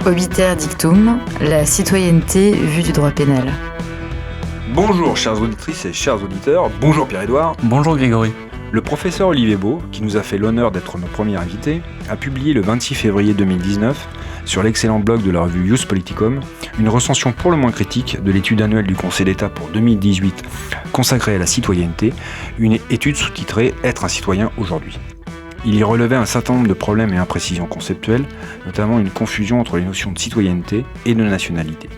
Obiter dictum, la citoyenneté vue du droit pénal. Bonjour chères auditrices et chers auditeurs, bonjour Pierre-Édouard. Bonjour Grégory. Le professeur Olivier Beau, qui nous a fait l'honneur d'être notre premier invité, a publié le 26 février 2019, sur l'excellent blog de la revue Ius Politicum, une recension pour le moins critique de l'étude annuelle du Conseil d'État pour 2018 consacrée à la citoyenneté, une étude sous-titrée « Être un citoyen aujourd'hui ». Il y relevait un certain nombre de problèmes et imprécisions conceptuelles, notamment une confusion entre les notions de citoyenneté et de nationalité.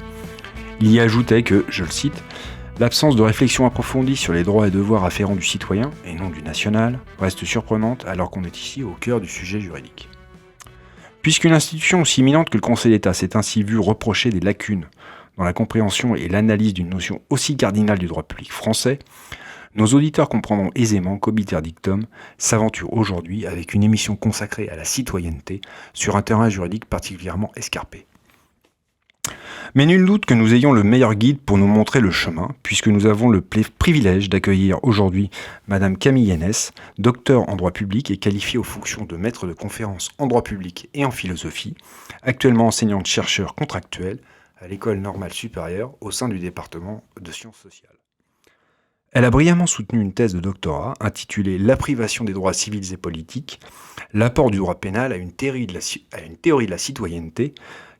Il y ajoutait que, je le cite, « L'absence de réflexion approfondie sur les droits et devoirs afférents du citoyen, et non du national, reste surprenante alors qu'on est ici au cœur du sujet juridique. » Puisqu'une institution aussi éminente que le Conseil d'État s'est ainsi vue reprocher des lacunes dans la compréhension et l'analyse d'une notion aussi cardinale du droit public français, nos auditeurs comprendront aisément qu'Obiter dictum s'aventure aujourd'hui avec une émission consacrée à la citoyenneté sur un terrain juridique particulièrement escarpé. Mais nul doute que nous ayons le meilleur guide pour nous montrer le chemin, puisque nous avons le privilège d'accueillir aujourd'hui Madame Camille Henès, docteur en droit public et qualifiée aux fonctions de maître de conférences en droit public et en philosophie, actuellement enseignante-chercheur contractuelle à l'École normale supérieure au sein du département de sciences sociales. Elle a brillamment soutenu une thèse de doctorat intitulée « La privation des droits civils et politiques, l'apport du droit pénal à une théorie de la citoyenneté »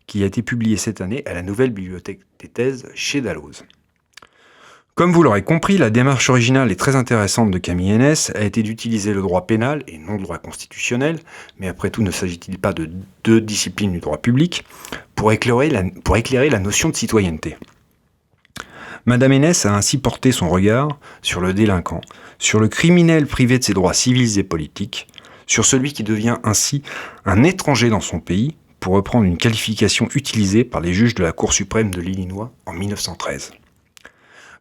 qui a été publiée cette année à la Nouvelle Bibliothèque des thèses chez Dalloz. Comme vous l'aurez compris, la démarche originale et très intéressante de Camille Henès a été d'utiliser le droit pénal et non le droit constitutionnel, mais après tout ne s'agit-il pas de deux disciplines du droit public, pour éclairer la notion de citoyenneté. Madame Henès a ainsi porté son regard sur le délinquant, sur le criminel privé de ses droits civils et politiques, sur celui qui devient ainsi un étranger dans son pays, pour reprendre une qualification utilisée par les juges de la Cour suprême de l'Illinois en 1913.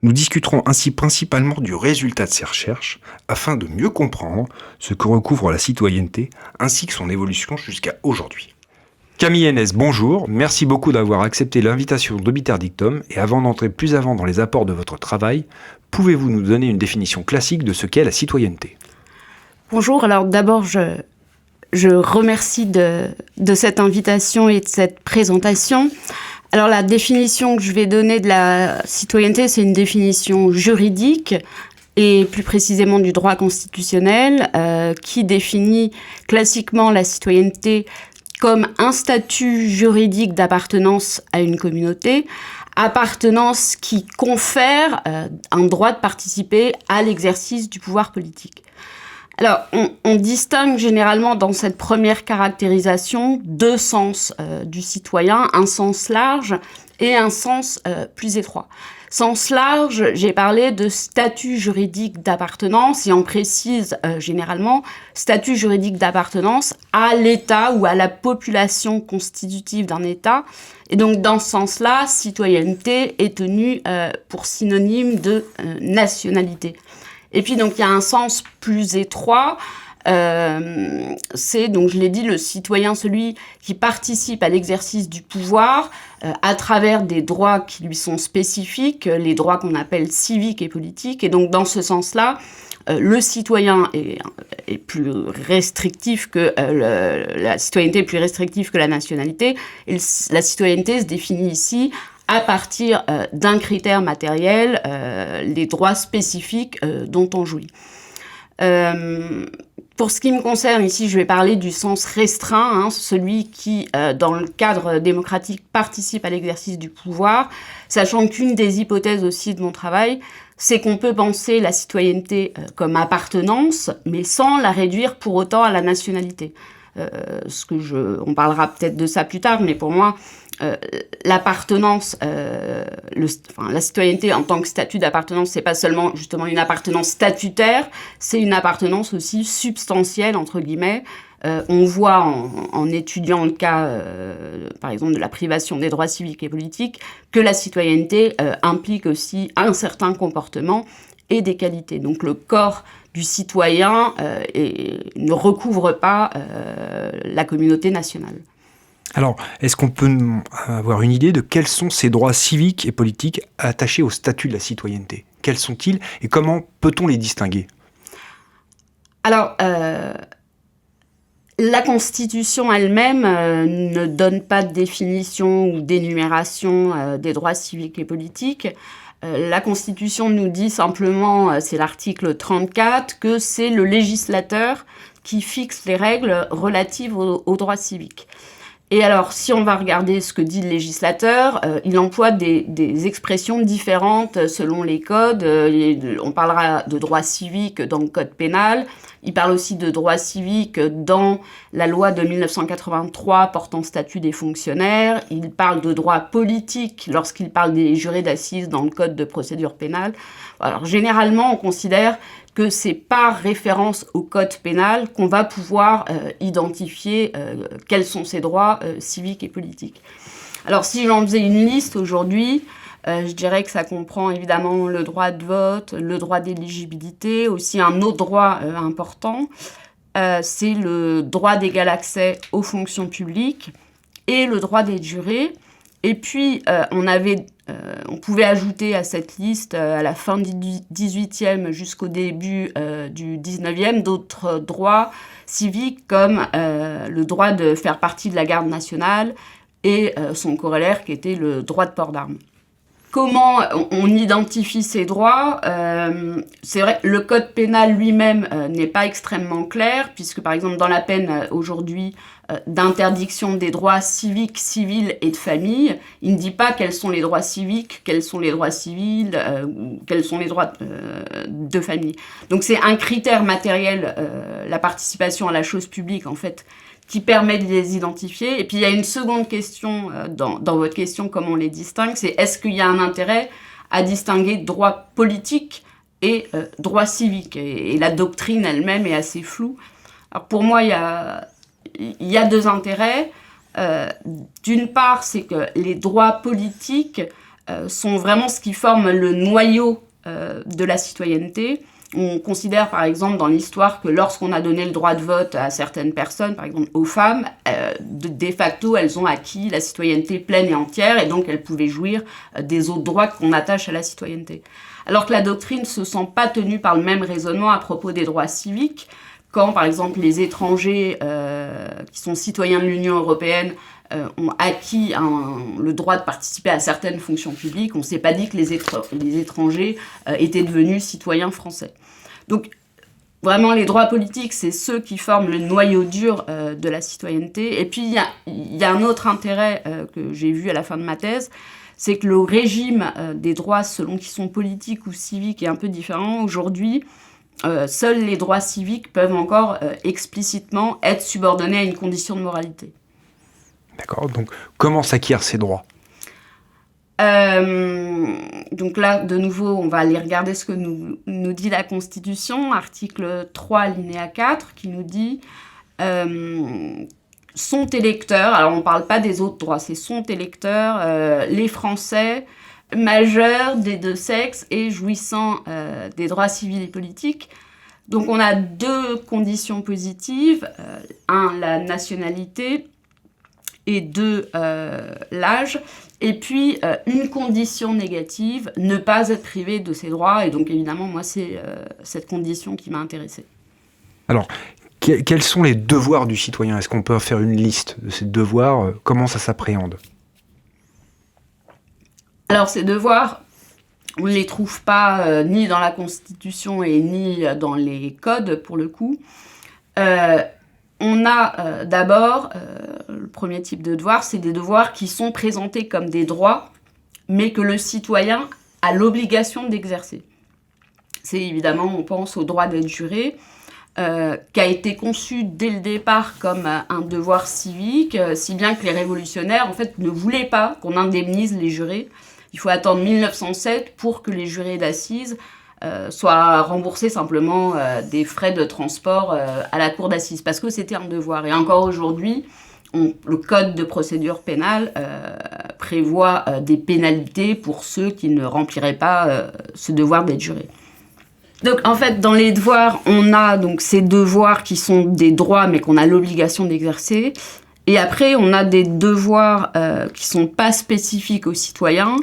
Nous discuterons ainsi principalement du résultat de ces recherches, afin de mieux comprendre ce que recouvre la citoyenneté, ainsi que son évolution jusqu'à aujourd'hui. Camille Henès, bonjour, merci beaucoup d'avoir accepté l'invitation d'Obiter dictum, et avant d'entrer plus avant dans les apports de votre travail, pouvez-vous nous donner une définition classique de ce qu'est la citoyenneté ? Bonjour, alors d'abord je remercie de cette invitation et de cette présentation. Alors la définition que je vais donner de la citoyenneté, c'est une définition juridique et plus précisément du droit constitutionnel qui définit classiquement la citoyenneté comme un statut juridique d'appartenance à une communauté, appartenance qui confère un droit de participer à l'exercice du pouvoir politique. Alors, on distingue généralement dans cette première caractérisation deux sens du citoyen, un sens large et un sens plus étroit. Sens large, j'ai parlé de statut juridique d'appartenance et on précise généralement statut juridique d'appartenance à l'État ou à la population constitutive d'un État. Et donc, dans ce sens-là, citoyenneté est tenue pour synonyme de nationalité. Et puis, donc, il y a un sens plus étroit, c'est, donc je l'ai dit, le citoyen, celui qui participe à l'exercice du pouvoir à travers des droits qui lui sont spécifiques, les droits qu'on appelle civiques et politiques. Et donc, dans ce sens-là, le citoyen est plus restrictif que la citoyenneté est plus restrictive que la nationalité. Et la citoyenneté se définit ici à partir d'un critère matériel, les droits spécifiques dont on jouit. Pour ce qui me concerne, ici, je vais parler du sens restreint, celui qui, dans le cadre démocratique, participe à l'exercice du pouvoir, sachant qu'une des hypothèses aussi de mon travail, c'est qu'on peut penser la citoyenneté comme appartenance, mais sans la réduire pour autant à la nationalité. On parlera peut-être de ça plus tard, mais pour moi, l'appartenance, la citoyenneté en tant que statut d'appartenance, c'est pas seulement justement une appartenance statutaire, c'est une appartenance aussi substantielle, entre guillemets. On voit en étudiant le cas, par exemple, de la privation des droits civiques et politiques, que la citoyenneté implique aussi un certain comportement et des qualités. Donc le corps du citoyen ne recouvre pas la communauté nationale. Alors, est-ce qu'on peut avoir une idée de quels sont ces droits civiques et politiques attachés au statut de la citoyenneté ? Quels sont-ils et comment peut-on les distinguer ? Alors, La Constitution elle-même ne donne pas de définition ou d'énumération des droits civiques et politiques. La Constitution nous dit simplement, c'est l'article 34, que c'est le législateur qui fixe les règles relatives aux droits civiques. Et alors, si on va regarder ce que dit le législateur, il emploie des expressions différentes selon les codes. On parlera de droits civiques dans le code pénal. Il parle aussi de droits civiques dans la loi de 1983 portant statut des fonctionnaires. Il parle de droits politiques lorsqu'il parle des jurés d'assises dans le code de procédure pénale. Alors, généralement, on considère que c'est par référence au code pénal qu'on va pouvoir identifier quels sont ces droits civiques et politiques. Alors, si j'en faisais une liste aujourd'hui, je dirais que ça comprend évidemment le droit de vote, le droit d'éligibilité, aussi un autre droit important, c'est le droit d'égal accès aux fonctions publiques et le droit d'être juré. Et puis, on pouvait ajouter à cette liste, à la fin du 18e jusqu'au début du 19e, d'autres droits civiques comme le droit de faire partie de la garde nationale et son corollaire qui était le droit de port d'armes. Comment on identifie ces droits ? C'est vrai que le code pénal lui-même n'est pas extrêmement clair, puisque par exemple dans la peine aujourd'hui d'interdiction des droits civiques, civils et de famille, il ne dit pas quels sont les droits civiques, quels sont les droits civils, quels sont les droits de famille. Donc c'est un critère matériel, la participation à la chose publique en fait, qui permet de les identifier. Et puis il y a une seconde question dans votre question, comment on les distingue, c'est est-ce qu'il y a un intérêt à distinguer droit politique et droit civique, et la doctrine elle-même est assez floue. Alors pour moi, il y a deux intérêts. D'une part, c'est que les droits politiques sont vraiment ce qui forme le noyau de la citoyenneté. On considère par exemple dans l'histoire que lorsqu'on a donné le droit de vote à certaines personnes, par exemple aux femmes, de facto elles ont acquis la citoyenneté pleine et entière et donc elles pouvaient jouir des autres droits qu'on attache à la citoyenneté. Alors que la doctrine ne se sent pas tenue par le même raisonnement à propos des droits civiques, quand par exemple les étrangers qui sont citoyens de l'Union européenne ont acquis le droit de participer à certaines fonctions publiques, on ne s'est pas dit que les étrangers étaient devenus citoyens français. Donc, vraiment, les droits politiques, c'est ceux qui forment le noyau dur de la citoyenneté. Et puis, il y a un autre intérêt que j'ai vu à la fin de ma thèse, c'est que le régime des droits, selon qu'ils sont politiques ou civiques, est un peu différent. Aujourd'hui, seuls les droits civiques peuvent encore explicitement être subordonnés à une condition de moralité. D'accord, donc comment s'acquièrent ces droits ? Donc là, de nouveau, on va aller regarder ce que nous dit la Constitution, article 3, alinéa 4, qui nous dit sont électeurs, alors on ne parle pas des autres droits, c'est sont électeurs, les Français majeurs des deux sexes et jouissant des droits civils et politiques. Donc on a deux conditions positives, la nationalité, et deux, l'âge. Et puis, une condition négative, ne pas être privé de ses droits. Et donc, évidemment, moi, c'est cette condition qui m'a intéressée. Alors, quels sont les devoirs du citoyen ? Est-ce qu'on peut faire une liste de ces devoirs ? Comment ça s'appréhende ? Alors, ces devoirs, on ne les trouve pas ni dans la Constitution et ni dans les codes, pour le coup. On a d'abord, le premier type de devoir, c'est des devoirs qui sont présentés comme des droits, mais que le citoyen a l'obligation d'exercer. C'est évidemment, on pense au droit d'être juré, qui a été conçu dès le départ comme un devoir civique, si bien que les révolutionnaires, en fait, ne voulaient pas qu'on indemnise les jurés. Il faut attendre 1907 pour que les jurés d'assises soit remboursé simplement des frais de transport à la cour d'assises, parce que c'était un devoir. Et encore aujourd'hui, le code de procédure pénale prévoit des pénalités pour ceux qui ne rempliraient pas ce devoir d'être juré. Donc en fait, dans les devoirs, on a donc ces devoirs qui sont des droits, mais qu'on a l'obligation d'exercer. Et après, on a des devoirs qui ne sont pas spécifiques aux citoyens,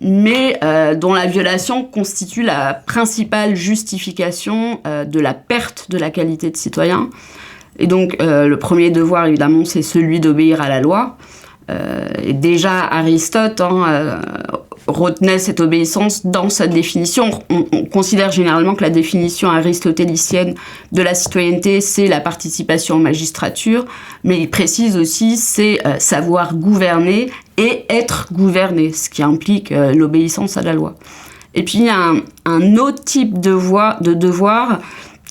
mais dont la violation constitue la principale justification de la perte de la qualité de citoyen. Et donc, le premier devoir, évidemment, c'est celui d'obéir à la loi. Et déjà, Aristote retenait cette obéissance dans sa définition. On considère généralement que la définition aristotélicienne de la citoyenneté, c'est la participation en magistrature, mais il précise aussi, c'est savoir gouverner et être gouverné, ce qui implique l'obéissance à la loi. Et puis, il y a un autre type de devoir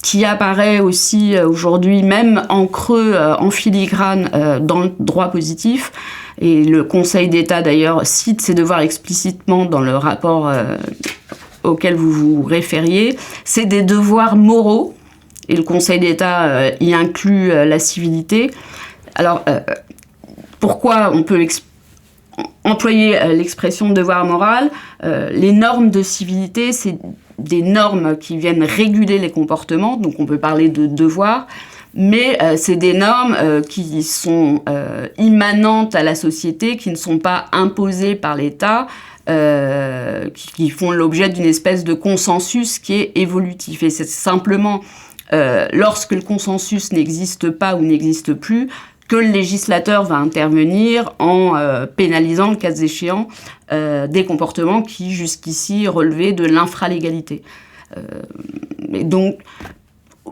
qui apparaît aussi aujourd'hui, même en creux, en filigrane, dans le droit positif. Et le Conseil d'État, d'ailleurs, cite ces devoirs explicitement dans le rapport auquel vous vous référiez. C'est des devoirs moraux, et le Conseil d'État y inclut la civilité. Alors, pourquoi on peut employer l'expression devoir moral? Les normes de civilité, c'est des normes qui viennent réguler les comportements, donc on peut parler de devoirs, mais c'est des normes qui sont immanentes à la société, qui ne sont pas imposées par l'État, qui font l'objet d'une espèce de consensus qui est évolutif. Et c'est simplement lorsque le consensus n'existe pas ou n'existe plus que le législateur va intervenir en pénalisant, le cas échéant, des comportements qui, jusqu'ici, relevaient de l'infralégalité. Et donc,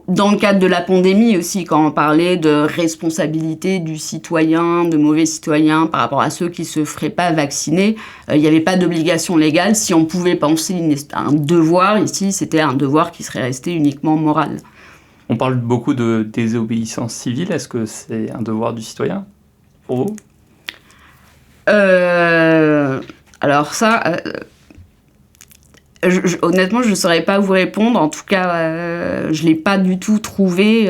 dans le cadre de la pandémie aussi, quand on parlait de responsabilité du citoyen, de mauvais citoyens par rapport à ceux qui ne se feraient pas vacciner, il n'y avait pas d'obligation légale. Si on pouvait penser à un devoir, ici, c'était un devoir qui serait resté uniquement moral. On parle beaucoup de désobéissance civile. Est-ce que c'est un devoir du citoyen pour vous ? Alors ça, honnêtement, je ne saurais pas vous répondre. En tout cas, je ne l'ai pas du tout trouvé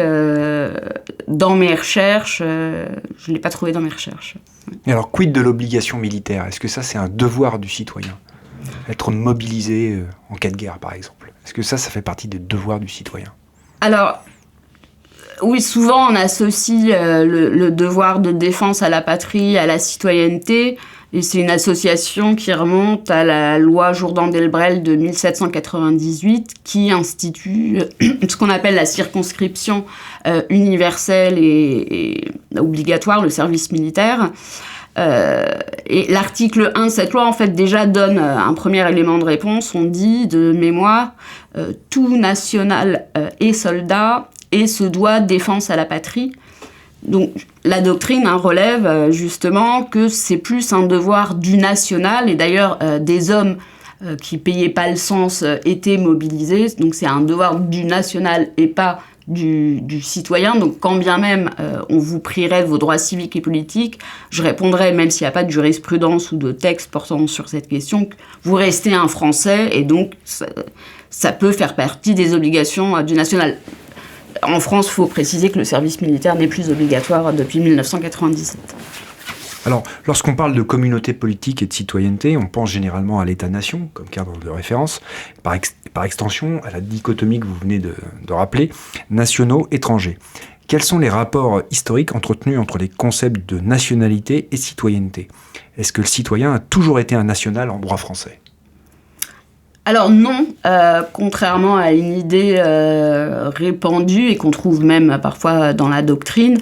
dans mes recherches. Je ne l'ai pas trouvé dans mes recherches. Et alors, quid de l'obligation militaire ? Est-ce que ça, c'est un devoir du citoyen ? Être mobilisé en cas de guerre, par exemple. Est-ce que ça fait partie des devoirs du citoyen ? Alors, oui, souvent on associe le devoir de défense à la patrie, à la citoyenneté, et c'est une association qui remonte à la loi Jourdan-Delbrel de 1798 qui institue ce qu'on appelle la circonscription universelle et obligatoire, le service militaire. Et l'article 1 de cette loi, en fait, déjà donne un premier élément de réponse. On dit, de mémoire, tout national est soldat et se doit défense à la patrie. Donc, la doctrine relève justement que c'est plus un devoir du national. Et d'ailleurs, des hommes qui payaient pas le cens étaient mobilisés. Donc, c'est un devoir du national et pas du citoyen. Donc, quand bien même on vous prierait de vos droits civiques et politiques, je répondrais, même s'il n'y a pas de jurisprudence ou de texte portant sur cette question, que vous restez un Français et donc ça peut faire partie des obligations du national. En France, il faut préciser que le service militaire n'est plus obligatoire depuis 1997. Alors, lorsqu'on parle de communauté politique et de citoyenneté, on pense généralement à l'État-nation comme cadre de référence, par extension à la dichotomie que vous venez de rappeler, nationaux-étrangers. Quels sont les rapports historiques entretenus entre les concepts de nationalité et citoyenneté ? Est-ce que le citoyen a toujours été un national en droit français ? Alors non, contrairement à une idée répandue et qu'on trouve même parfois dans la doctrine,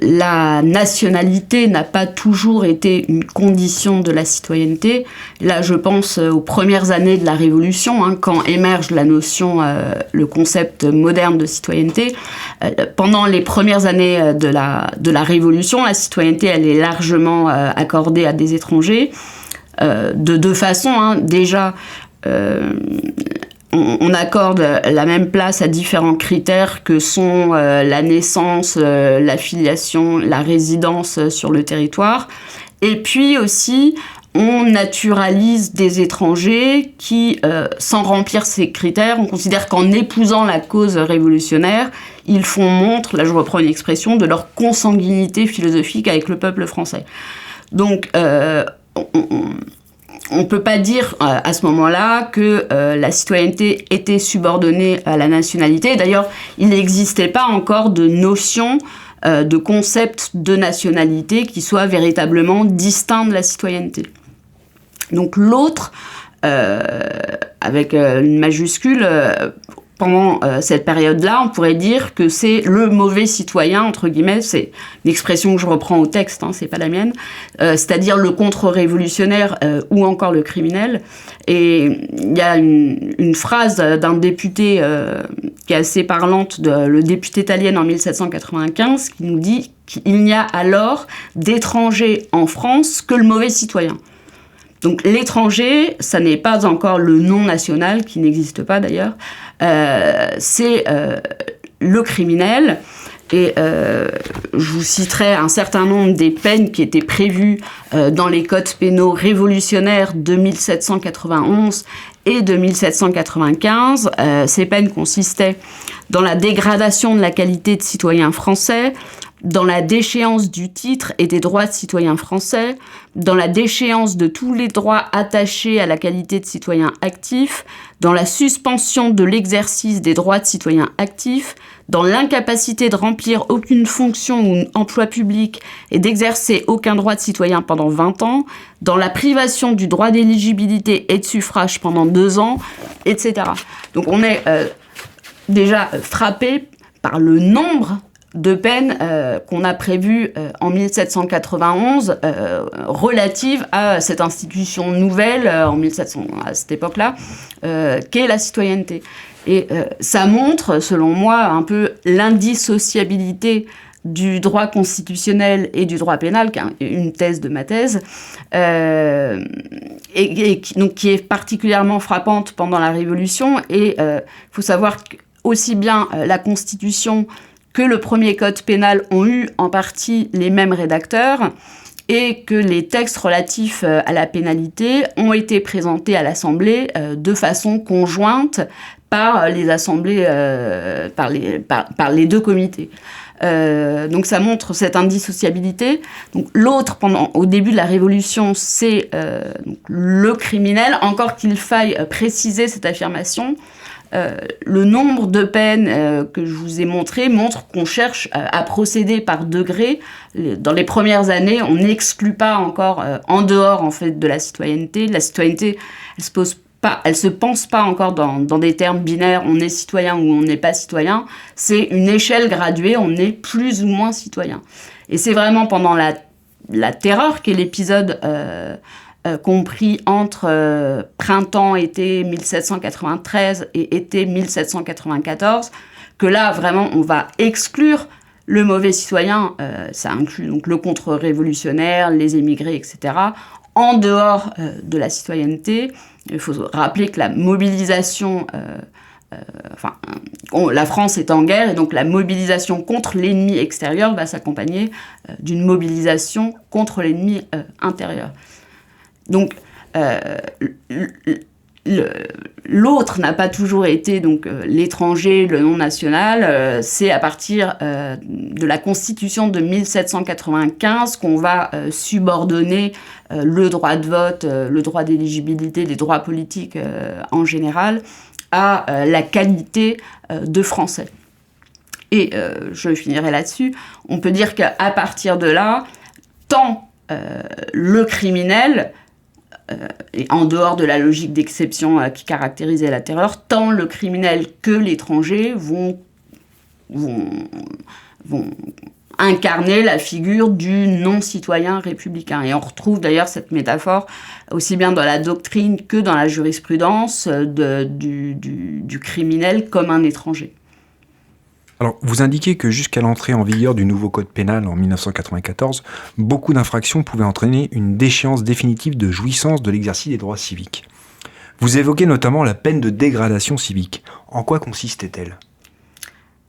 la nationalité n'a pas toujours été une condition de la citoyenneté. Là, je pense aux premières années de la Révolution, quand émerge la notion, le concept moderne de citoyenneté. Pendant les premières années de la Révolution, la citoyenneté, elle est largement accordée à des étrangers, de deux façons. Déjà, on accorde la même place à différents critères que sont la naissance, la filiation, la résidence sur le territoire. Et puis aussi, on naturalise des étrangers qui, sans remplir ces critères, on considère qu'en épousant la cause révolutionnaire, ils font montre, là je reprends une expression, de leur consanguinité philosophique avec le peuple français. Donc, on ne peut pas dire à ce moment-là que la citoyenneté était subordonnée à la nationalité. D'ailleurs, il n'existait pas encore de notion, de concept de nationalité qui soit véritablement distinct de la citoyenneté. Donc l'autre, avec une majuscule, pendant cette période-là, on pourrait dire que c'est le mauvais citoyen, entre guillemets, c'est une expression que je reprends au texte, c'est pas la mienne, c'est-à-dire le contre-révolutionnaire ou encore le criminel. Et il y a une phrase d'un député qui est assez parlante, le député Tallien en 1795, qui nous dit qu'il n'y a alors d'étranger en France que le mauvais citoyen. Donc l'étranger, ça n'est pas encore le non national, qui n'existe pas d'ailleurs, c'est le criminel. Et je vous citerai un certain nombre des peines qui étaient prévues dans les codes pénaux révolutionnaires de 1791 et de 1795. Ces peines consistaient dans la dégradation de la qualité de citoyen français, dans la déchéance du titre et des droits de citoyen français, dans la déchéance de tous les droits attachés à la qualité de citoyen actif, dans la suspension de l'exercice des droits de citoyen actif, dans l'incapacité de remplir aucune fonction ou emploi public et d'exercer aucun droit de citoyen pendant 20 ans, dans la privation du droit d'éligibilité et de suffrage pendant 2 ans, etc. Donc on est déjà frappé par le nombre de peines qu'on a prévues en 1791 relatives à cette institution nouvelle en 1700, à cette époque-là, qu'est la citoyenneté. Et ça montre, selon moi, un peu l'indissociabilité du droit constitutionnel et du droit pénal, qui est une thèse de ma thèse, donc, qui est particulièrement frappante pendant la Révolution. Et il faut savoir qu'aussi bien la Constitution que le premier code pénal ont eu en partie les mêmes rédacteurs et que les textes relatifs à la pénalité ont été présentés à l'Assemblée de façon conjointe par les assemblées, par les deux comités. Donc ça montre cette indissociabilité. Donc l'autre, au début de la Révolution, c'est le criminel, encore qu'il faille préciser cette affirmation. Le nombre de peines que je vous ai montré montre qu'on cherche à procéder par degrés. Dans les premières années, on n'exclut pas encore en dehors en fait de la citoyenneté. La citoyenneté, elle se pense pas encore dans des termes binaires. On est citoyen ou on n'est pas citoyen. C'est une échelle graduée. On est plus ou moins citoyen. Et c'est vraiment pendant la terreur qu'est l'épisode compris entre printemps-été 1793 et été 1794, que là, vraiment, on va exclure le mauvais citoyen, ça inclut donc le contre-révolutionnaire, les émigrés, etc., en dehors de la citoyenneté. Il faut rappeler que la mobilisation... la France est en guerre et donc la mobilisation contre l'ennemi extérieur va s'accompagner d'une mobilisation contre l'ennemi intérieur. Donc, l'autre n'a pas toujours été donc l'étranger, le non national. C'est à partir de la Constitution de 1795 qu'on va subordonner le droit de vote, le droit d'éligibilité, les droits politiques en général, à la qualité de français. Et je finirai là-dessus. On peut dire qu'à partir de là, tant le criminel, et en dehors de la logique d'exception qui caractérisait la terreur, tant le criminel que l'étranger vont incarner la figure du non-citoyen républicain. Et on retrouve d'ailleurs cette métaphore aussi bien dans la doctrine que dans la jurisprudence du criminel comme un étranger. Alors, vous indiquez que jusqu'à l'entrée en vigueur du nouveau code pénal en 1994, beaucoup d'infractions pouvaient entraîner une déchéance définitive de jouissance de l'exercice des droits civiques. Vous évoquez notamment la peine de dégradation civique. En quoi consistait-elle ?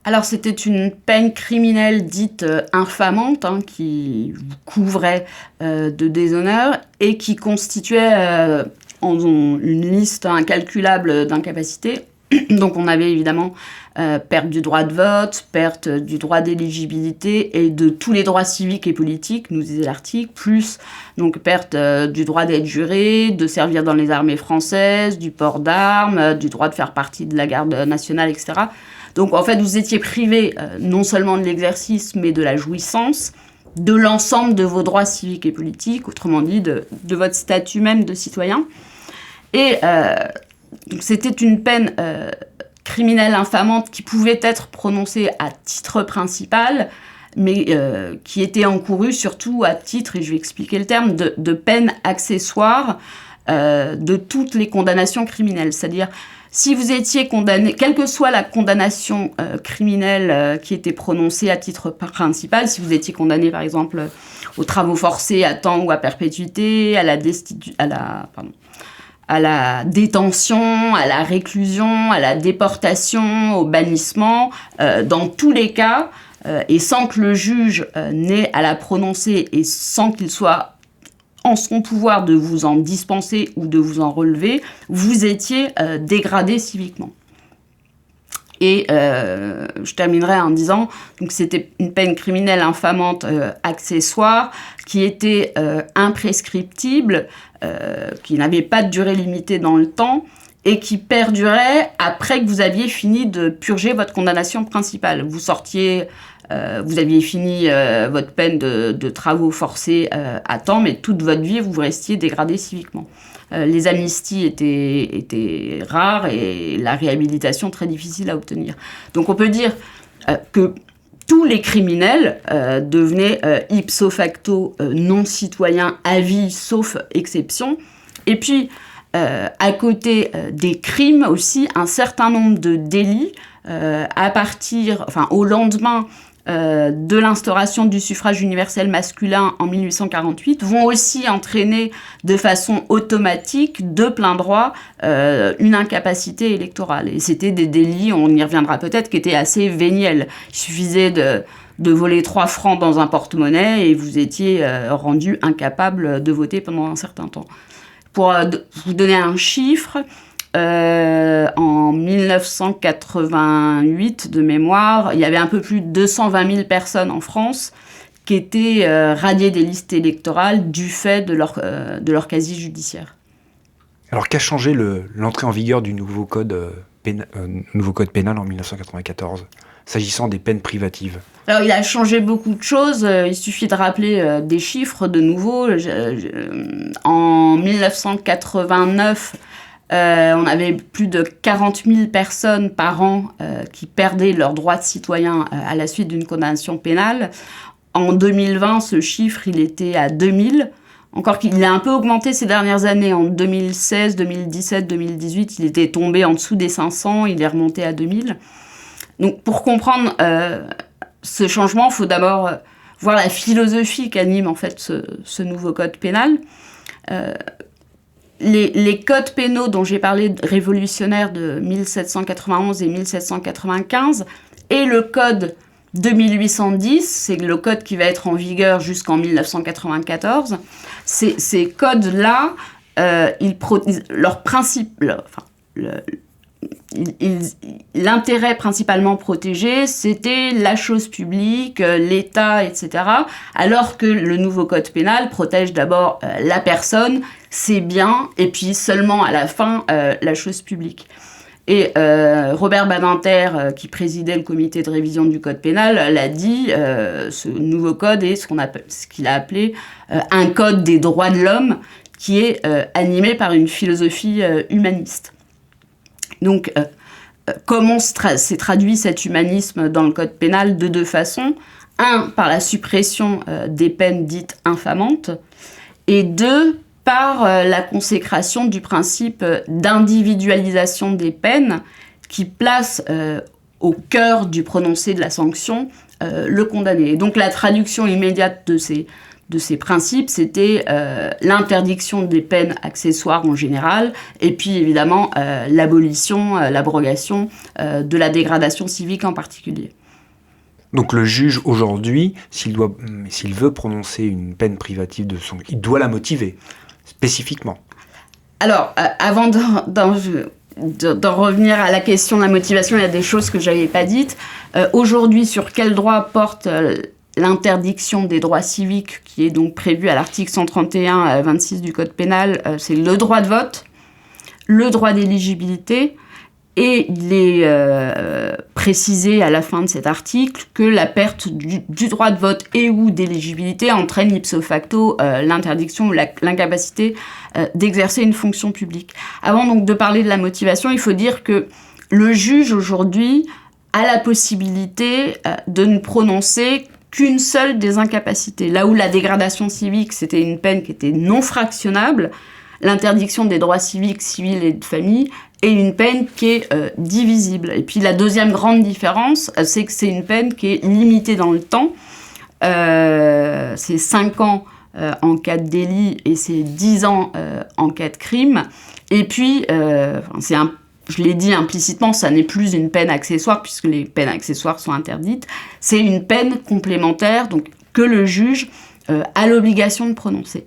Alors, c'était une peine criminelle dite infamante, qui couvrait de déshonneur et qui constituait une liste incalculable d'incapacités. Donc, on avait évidemment perte du droit de vote, perte du droit d'éligibilité et de tous les droits civiques et politiques, nous disait l'article, plus donc perte du droit d'être juré, de servir dans les armées françaises, du port d'armes, du droit de faire partie de la garde nationale, etc. Donc en fait, vous étiez privé non seulement de l'exercice, mais de la jouissance de l'ensemble de vos droits civiques et politiques, autrement dit de votre statut même de citoyen. Et donc, c'était une peine criminelle infamante qui pouvait être prononcée à titre principal, mais qui était encourue surtout à titre, et je vais expliquer le terme, de peine accessoire de toutes les condamnations criminelles. C'est-à-dire, si vous étiez condamné, quelle que soit la condamnation criminelle qui était prononcée à titre principal, si vous étiez condamné par exemple aux travaux forcés à temps ou à perpétuité, à la détention, à la réclusion, à la déportation, au bannissement, dans tous les cas, et sans que le juge n'ait à la prononcer et sans qu'il soit en son pouvoir de vous en dispenser ou de vous en relever, vous étiez dégradé civiquement. Et je terminerai en disant que c'était une peine criminelle infamante accessoire qui était imprescriptible, qui n'avait pas de durée limitée dans le temps et qui perdurait après que vous aviez fini de purger votre condamnation principale. Vous sortiez, vous aviez fini votre peine de travaux forcés à temps, mais toute votre vie, vous restiez dégradé civiquement. Les amnisties étaient rares et la réhabilitation très difficile à obtenir. Donc on peut dire que tous les criminels devenaient ipso facto non-citoyens à vie, sauf exception. Et puis, à côté des crimes aussi, un certain nombre de délits au lendemain de l'instauration du suffrage universel masculin en 1848 vont aussi entraîner de façon automatique, de plein droit, une incapacité électorale. Et c'était des délits, on y reviendra peut-être, qui étaient assez véniels. Il suffisait de voler 3 francs dans un porte-monnaie et vous étiez rendu incapable de voter pendant un certain temps. Pour vous donner un chiffre, en 1988, de mémoire, il y avait un peu plus de 220 000 personnes en France qui étaient radiées des listes électorales du fait de leur casier judiciaire. Alors qu'a changé l'entrée en vigueur du nouveau code pénal en 1994, s'agissant des peines privatives? Alors, il a changé beaucoup de choses. Il suffit de rappeler des chiffres de nouveau. En 1989, on avait plus de 40 000 personnes par an qui perdaient leurs droits de citoyen à la suite d'une condamnation pénale. En 2020, ce chiffre, il était à 2000. Encore qu'il a un peu augmenté ces dernières années. En 2016, 2017, 2018, il était tombé en dessous des 500. Il est remonté à 2000. Donc, pour comprendre ce changement, il faut d'abord voir la philosophie qu'anime en fait ce nouveau code pénal. Les codes pénaux dont j'ai parlé, révolutionnaires de 1791 et 1795, et le code de 1810, c'est le code qui va être en vigueur jusqu'en 1994, ces codes-là, leur principe, l'intérêt principalement protégé, c'était la chose publique, l'État, etc. Alors que le nouveau code pénal protège d'abord la personne, ses biens, et puis seulement à la fin, la chose publique. Et Robert Badinter, qui présidait le comité de révision du code pénal, l'a dit, ce nouveau code est ce qu'il a appelé un code des droits de l'homme, qui est animé par une philosophie humaniste. Donc, comment s'est traduit cet humanisme dans le code pénal? De 2 façons. 1, par la suppression des peines dites infamantes, et 2, par la consécration du principe d'individualisation des peines qui place au cœur du prononcé de la sanction le condamné. Et donc, la traduction immédiate de ces principes, c'était l'interdiction des peines accessoires en général, et puis évidemment l'abrogation de la dégradation civique en particulier. Donc le juge aujourd'hui, s'il veut prononcer une peine privative il doit la motiver spécifiquement. Alors, avant d'en revenir à la question de la motivation, il y a des choses que je n'avais pas dites. Aujourd'hui, sur quel droit porte l'interdiction des droits civiques, qui est donc prévue à l'article 131-26 du Code pénal? C'est le droit de vote, le droit d'éligibilité, et il est précisé à la fin de cet article que la perte du droit de vote et ou d'éligibilité entraîne ipso facto l'interdiction ou l'incapacité d'exercer une fonction publique. Avant donc de parler de la motivation, il faut dire que le juge aujourd'hui a la possibilité de ne prononcer qu'une seule des incapacités. Là où la dégradation civique, c'était une peine qui était non fractionnable, l'interdiction des droits civiques, civils et de famille est une peine qui est divisible. Et puis la deuxième grande différence, c'est que c'est une peine qui est limitée dans le temps. C'est 5 ans en cas de délit et c'est 10 ans en cas de crime. Et puis, je l'ai dit implicitement, ça n'est plus une peine accessoire puisque les peines accessoires sont interdites. C'est une peine complémentaire donc, que le juge a l'obligation de prononcer.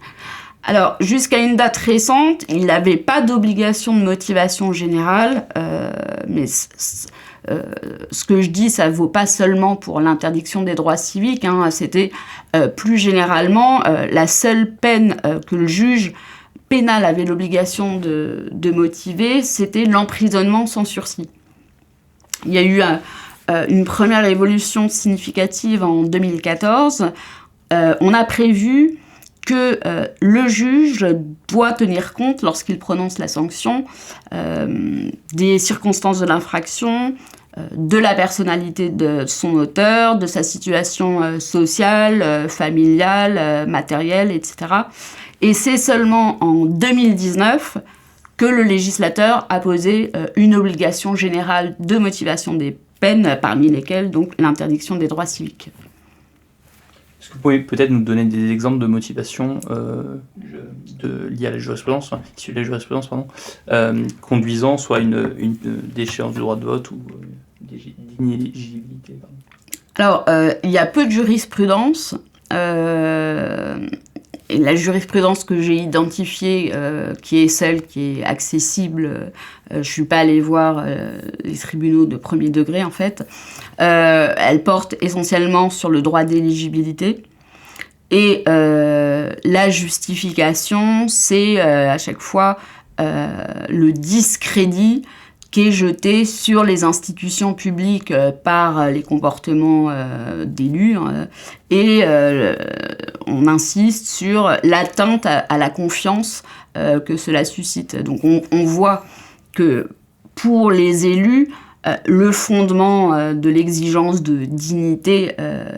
Alors, jusqu'à une date récente, il n'avait pas d'obligation de motivation générale, mais ce que je dis, ça ne vaut pas seulement pour l'interdiction des droits civiques, hein, c'était plus généralement la seule peine que le juge pénal avait l'obligation de motiver, c'était l'emprisonnement sans sursis. Il y a eu une première évolution significative en 2014. On a prévu que le juge doit tenir compte, lorsqu'il prononce la sanction, des circonstances de l'infraction, de la personnalité de son auteur, de sa situation sociale, familiale, matérielle, etc. Et c'est seulement en 2019 que le législateur a posé une obligation générale de motivation des peines, parmi lesquelles donc l'interdiction des droits civiques. Est-ce que vous pouvez peut-être nous donner des exemples de motivation liées à la jurisprudence, issues de la jurisprudence, conduisant soit une déchéance du droit de vote ou d'inéligibilité? Alors, il y a peu de jurisprudence. Et la jurisprudence que j'ai identifiée, qui est celle qui est accessible, je ne suis pas allée voir les tribunaux de premier degré en fait, elle porte essentiellement sur le droit d'éligibilité. Et la justification, c'est à chaque fois le discrédit qui est jeté sur les institutions publiques par les comportements d'élus. Et on insiste sur l'atteinte à la confiance que cela suscite. Donc on voit que pour les élus, le fondement de l'exigence de dignité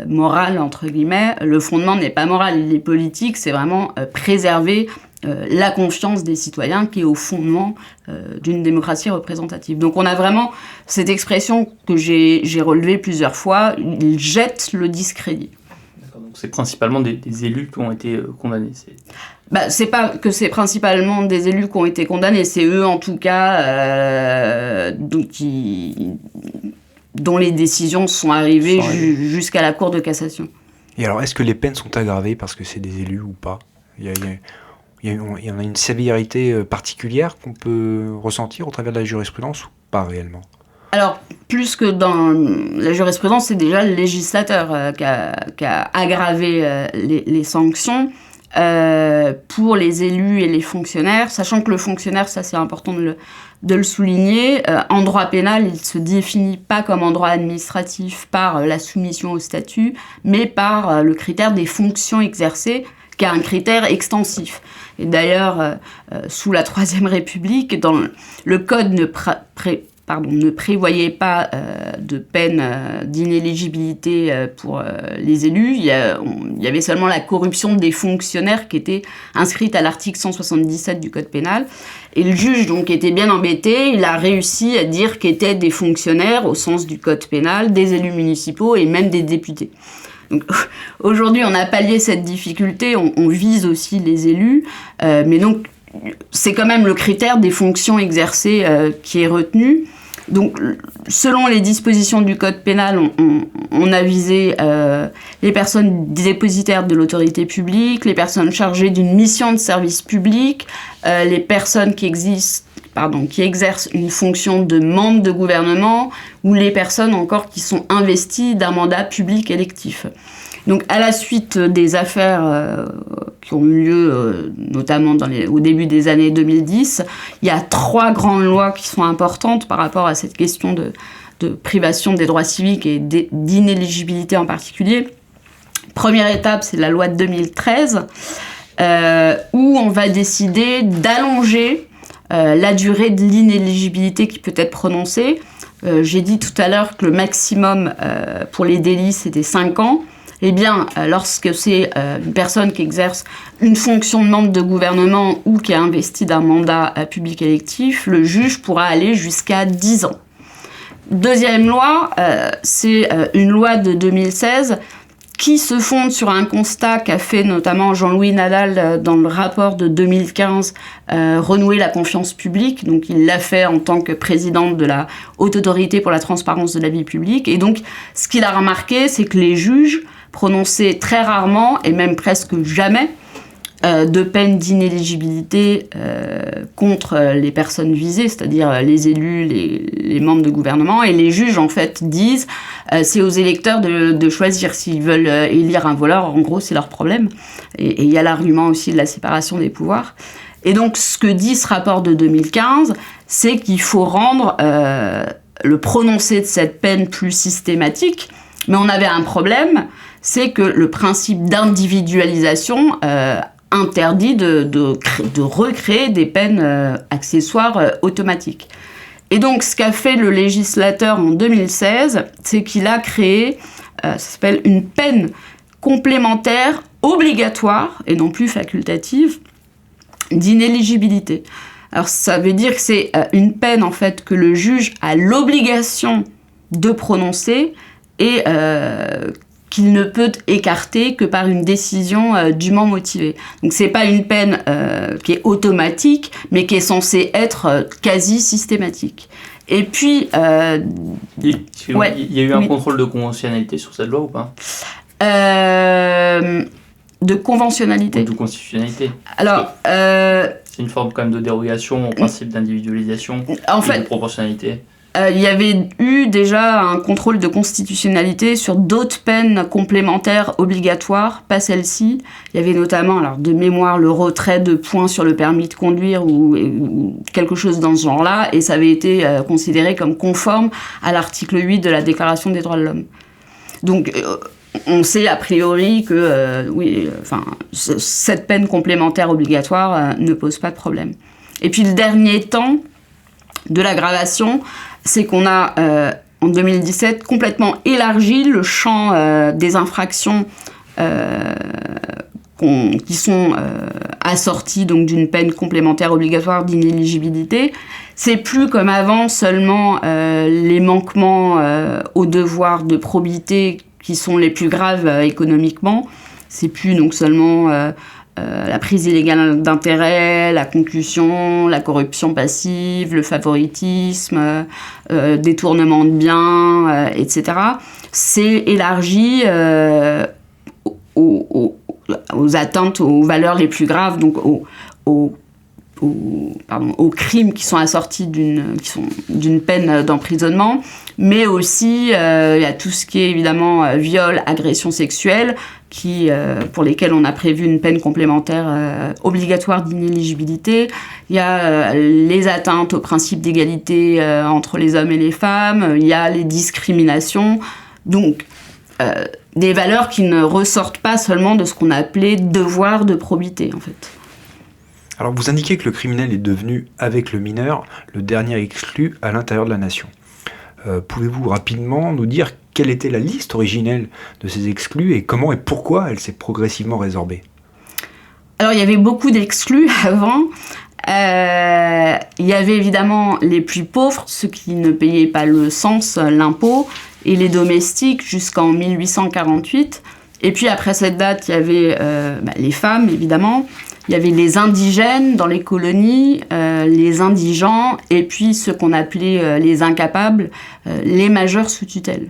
morale, entre guillemets, le fondement n'est pas moral, il est politique, c'est vraiment préserver la confiance des citoyens qui est au fondement d'une démocratie représentative. Donc on a vraiment cette expression que j'ai relevée plusieurs fois, il jette le discrédit. D'accord, donc c'est principalement des élus qui ont été condamnés. C'est pas que c'est principalement des élus qui ont été condamnés, c'est eux en tout cas dont les décisions sont arrivées jusqu'à la Cour de cassation. Et alors, est-ce que les peines sont aggravées parce que c'est des élus ou pas ? Il y en a une sévérité particulière qu'on peut ressentir au travers de la jurisprudence ou pas réellement ? Alors, plus que dans la jurisprudence, c'est déjà le législateur qui a aggravé les sanctions pour les élus et les fonctionnaires, sachant que le fonctionnaire, ça c'est important de le souligner, en droit pénal, il ne se définit pas comme en droit administratif par la soumission au statut, mais par le critère des fonctions exercées, qui est un critère extensif. Et d'ailleurs, sous la Troisième République, le Code ne prévoyait pas de peine d'inéligibilité pour les élus. Il y avait seulement la corruption des fonctionnaires qui était inscrite à l'article 177 du Code pénal. Et le juge donc était bien embêté. Il a réussi à dire qu'étaient des fonctionnaires, au sens du Code pénal, des élus municipaux et même des députés. Donc, aujourd'hui, on a pallié cette difficulté, on vise aussi les élus, mais donc c'est quand même le critère des fonctions exercées qui est retenu. Donc, selon les dispositions du Code pénal, on a visé les personnes dépositaires de l'autorité publique, les personnes chargées d'une mission de service public, les personnes qui exercent une fonction de membre de gouvernement ou les personnes encore qui sont investies d'un mandat public électif. Donc, à la suite des affaires qui ont eu lieu, notamment au début des années 2010, il y a 3 grandes lois qui sont importantes par rapport à cette question de privation des droits civiques et d'inéligibilité en particulier. Première étape, c'est la loi de 2013, où on va décider d'allonger la durée de l'inéligibilité qui peut être prononcée j'ai dit tout à l'heure que le maximum pour les délits, c'était 5 ans. Eh bien, lorsque c'est une personne qui exerce une fonction de membre de gouvernement ou qui est investie d'un mandat public électif, le juge pourra aller jusqu'à 10 ans. Deuxième loi, c'est une loi de 2016 qui se fonde sur un constat qu'a fait notamment Jean-Louis Nadal dans le rapport de 2015, renouer la confiance publique. Donc il l'a fait en tant que présidente de la Haute Autorité pour la transparence de la vie publique. Et donc ce qu'il a remarqué, c'est que les juges prononçaient très rarement, et même presque jamais, de peine d'inéligibilité contre les personnes visées, c'est-à-dire les élus, les membres de gouvernement. Et les juges, en fait, disent c'est aux électeurs de choisir s'ils veulent élire un voleur. En gros, c'est leur problème. Et il y a l'argument aussi de la séparation des pouvoirs. Et donc, ce que dit ce rapport de 2015, c'est qu'il faut rendre le prononcé de cette peine plus systématique. Mais on avait un problème, c'est que le principe d'individualisation interdit de recréer des peines accessoires automatiques. Et donc, ce qu'a fait le législateur en 2016, c'est qu'il a créé, ça s'appelle une peine complémentaire obligatoire, et non plus facultative, d'inéligibilité. Alors, ça veut dire que c'est une peine, en fait, que le juge a l'obligation de prononcer et qu'il ne peut écarter que par une décision dûment motivée. Donc c'est pas une peine qui est automatique, mais qui est censée être quasi systématique. Et puis... Il y a eu un contrôle de conventionnalité sur cette loi ou pas ? De conventionnalité. Ou de constitutionnalité. Alors... c'est une forme quand même de dérogation au principe d'individualisation et de proportionnalité. Il y avait eu déjà un contrôle de constitutionnalité sur d'autres peines complémentaires obligatoires, pas celle-ci. Il y avait notamment, alors de mémoire, le retrait de points sur le permis de conduire ou quelque chose dans ce genre-là, et ça avait été considéré comme conforme à l'article 8 de la Déclaration des droits de l'homme. Donc, on sait a priori que cette peine complémentaire obligatoire ne pose pas de problème. Et puis le dernier temps de l'aggravation, c'est qu'on a, en 2017, complètement élargi le champ des infractions qui sont assorties donc, d'une peine complémentaire obligatoire d'inéligibilité. C'est plus comme avant seulement les manquements aux devoirs de probité qui sont les plus graves économiquement. C'est plus donc seulement... la prise illégale d'intérêt, la concussion, la corruption passive, le favoritisme, détournement de biens, etc. C'est élargi aux atteintes aux valeurs les plus graves, donc aux crimes qui sont assortis d'une peine d'emprisonnement, mais aussi il y a tout ce qui est évidemment viol, agression sexuelle, pour lesquels on a prévu une peine complémentaire obligatoire d'inéligibilité. Il y a les atteintes au principe d'égalité entre les hommes et les femmes, il y a les discriminations, donc des valeurs qui ne ressortent pas seulement de ce qu'on a appelé devoir de probité en fait. Alors vous indiquez que le criminel est devenu, avec le mineur, le dernier exclu à l'intérieur de la nation. Pouvez-vous rapidement nous dire quelle était la liste originelle de ces exclus et comment et pourquoi elle s'est progressivement résorbée ? Alors il y avait beaucoup d'exclus avant. Il y avait évidemment les plus pauvres, ceux qui ne payaient pas le cens, l'impôt, et les domestiques jusqu'en 1848. Et puis après cette date, il y avait les femmes évidemment. Il y avait les indigènes dans les colonies, les indigents, et puis ceux qu'on appelait les incapables, les majeurs sous tutelle.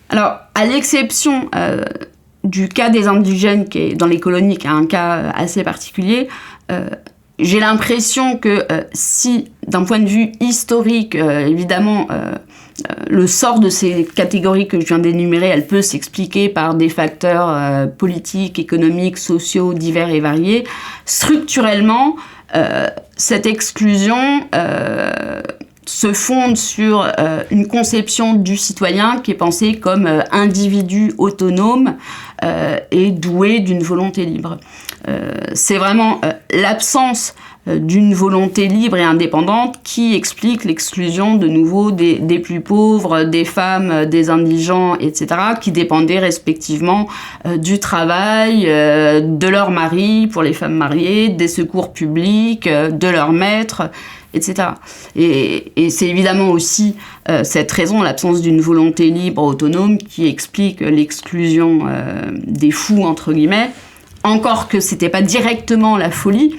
Alors, à l'exception du cas des indigènes qui est dans les colonies, qui est un cas assez particulier, j'ai l'impression que si, d'un point de vue historique, évidemment, le sort de ces catégories que je viens d'énumérer, elle peut s'expliquer par des facteurs politiques, économiques, sociaux, divers et variés. Structurellement, cette exclusion se fonde sur une conception du citoyen qui est pensé comme individu autonome, est doué d'une volonté libre. C'est vraiment l'absence d'une volonté libre et indépendante qui explique l'exclusion de nouveau des plus pauvres, des femmes, des indigents, etc., qui dépendaient respectivement du travail, de leur mari pour les femmes mariées, des secours publics, de leur maître, etc. Et c'est évidemment aussi cette raison, l'absence d'une volonté libre autonome, qui explique l'exclusion des fous, entre guillemets, encore que c'était pas directement la folie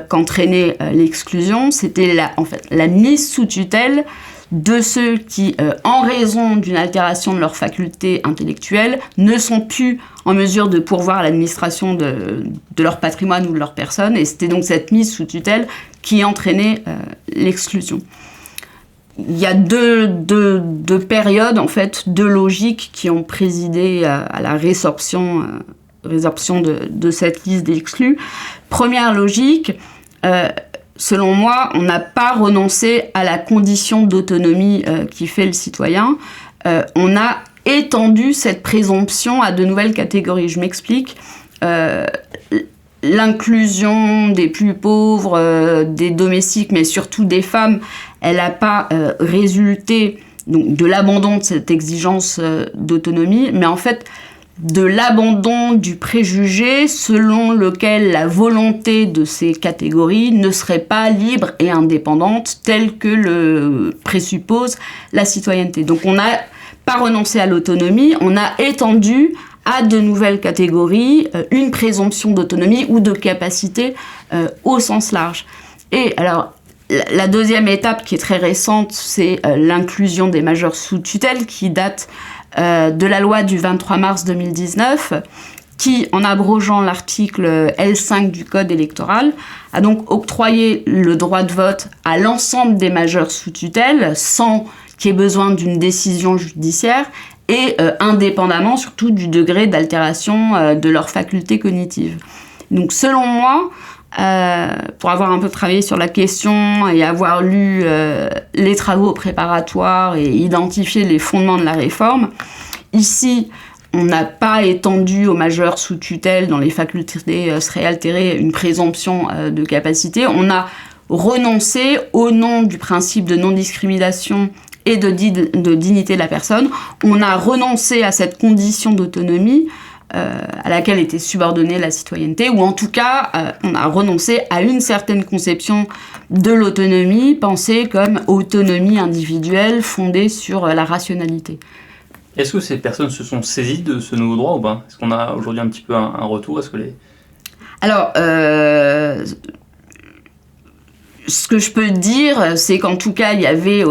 qu'entraînait l'exclusion, c'était la mise sous tutelle de ceux qui, en raison d'une altération de leurs facultés intellectuelles, ne sont plus en mesure de pourvoir l'administration de leur patrimoine ou de leur personne, et c'était donc cette mise sous tutelle qui entraînait l'exclusion. Il y a deux périodes, en fait, deux logiques qui ont présidé à la résorption de cette liste d'exclus. Première logique, selon moi, on n'a pas renoncé à la condition d'autonomie qui fait le citoyen. On a étendu cette présomption à de nouvelles catégories. Je m'explique. L'inclusion des plus pauvres, des domestiques, mais surtout des femmes, elle n'a pas résulté donc, de l'abandon de cette exigence d'autonomie, mais en fait de l'abandon du préjugé selon lequel la volonté de ces catégories ne serait pas libre et indépendante telle que le présuppose la citoyenneté. Donc on n'a pas renoncé à l'autonomie, on a étendu à de nouvelles catégories une présomption d'autonomie ou de capacité au sens large. Et alors, la deuxième étape qui est très récente, c'est l'inclusion des majeurs sous tutelle qui date de la loi du 23 mars 2019 qui, en abrogeant l'article L5 du Code électoral, a donc octroyé le droit de vote à l'ensemble des majeurs sous tutelle sans qu'il y ait besoin d'une décision judiciaire et indépendamment surtout du degré d'altération de leurs facultés cognitives. Donc selon moi, pour avoir un peu travaillé sur la question et avoir lu les travaux préparatoires et identifié les fondements de la réforme, ici, on n'a pas étendu aux majeurs sous tutelle dans les facultés seraient altérées une présomption de capacité. On a renoncé au nom du principe de non-discrimination et de dignité de la personne. On a renoncé à cette condition d'autonomie à laquelle était subordonnée la citoyenneté, ou en tout cas, on a renoncé à une certaine conception de l'autonomie, pensée comme autonomie individuelle fondée sur la rationalité. Est-ce que ces personnes se sont saisies de ce nouveau droit ou pas ? Est-ce qu'on a aujourd'hui un petit peu un retour ? Est-ce que Alors, ce que je peux dire, c'est qu'en tout cas, il y avait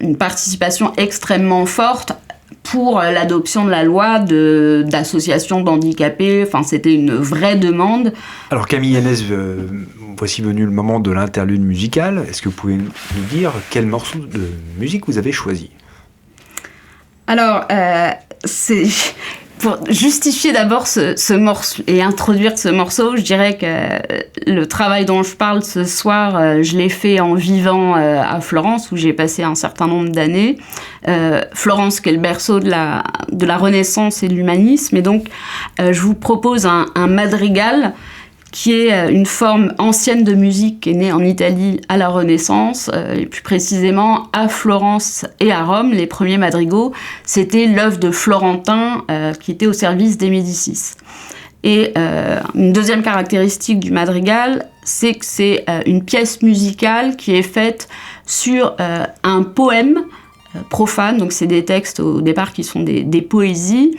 une participation extrêmement forte pour l'adoption de la loi d'associations d'handicapés. Enfin, c'était une vraie demande. Alors Camille Yanès, voici venu le moment de l'interlude musical. Est-ce que vous pouvez nous dire quel morceau de musique vous avez choisi ? Alors, c'est... Pour justifier d'abord ce morceau et introduire ce morceau, je dirais que le travail dont je parle ce soir, je l'ai fait en vivant à Florence, où j'ai passé un certain nombre d'années. Florence, qui est le berceau de la Renaissance et de l'humanisme. Et donc, je vous propose un madrigal qui est une forme ancienne de musique qui est née en Italie à la Renaissance, et plus précisément à Florence et à Rome. Les premiers madrigaux, c'était l'œuvre de Florentin qui était au service des Médicis. Et une deuxième caractéristique du madrigal, c'est que c'est une pièce musicale qui est faite sur un poème profane, donc c'est des textes au départ qui sont des poésies,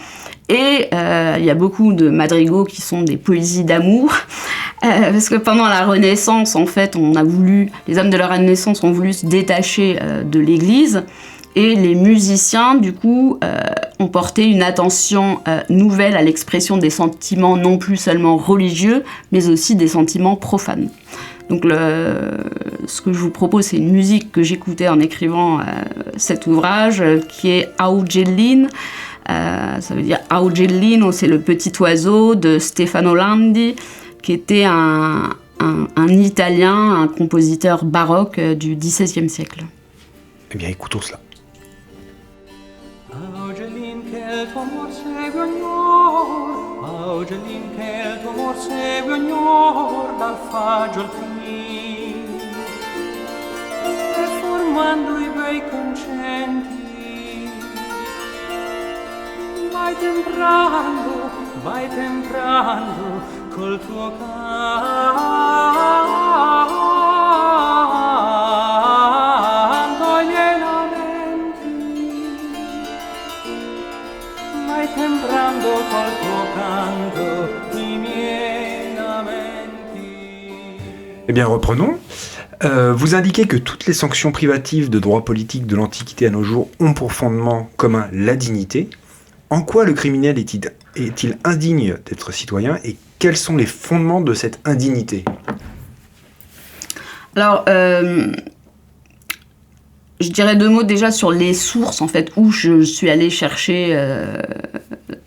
et il y a beaucoup de madrigaux qui sont des poésies d'amour, parce que pendant la Renaissance, en fait, les hommes de la Renaissance ont voulu se détacher de l'Église, et les musiciens, du coup, ont porté une attention nouvelle à l'expression des sentiments non plus seulement religieux, mais aussi des sentiments profanes. Donc ce que je vous propose, c'est une musique que j'écoutais en écrivant cet ouvrage, qui est Augellin. Ça veut dire Augellino, c'est le petit oiseau de Stefano Landi, qui était un Italien, un compositeur baroque du XVIe siècle. Eh bien, écoutons cela. Augellin che il tuo amor segue ogni Gelin che il tuo amor segue ogni or dal fagiol fin, e formando i bei concenti vai temprando col tuo canto i miei lamenti, vai temprando col tuo canto i miei lamenti. Eh bien, reprenons. Vous indiquez que toutes les sanctions privatives de droit politique de l'Antiquité à nos jours ont pour fondement commun la dignité. En quoi le criminel est-il indigne d'être citoyen et quels sont les fondements de cette indignité ? Alors, je dirais 2 mots déjà sur les sources, en fait, où je suis allée chercher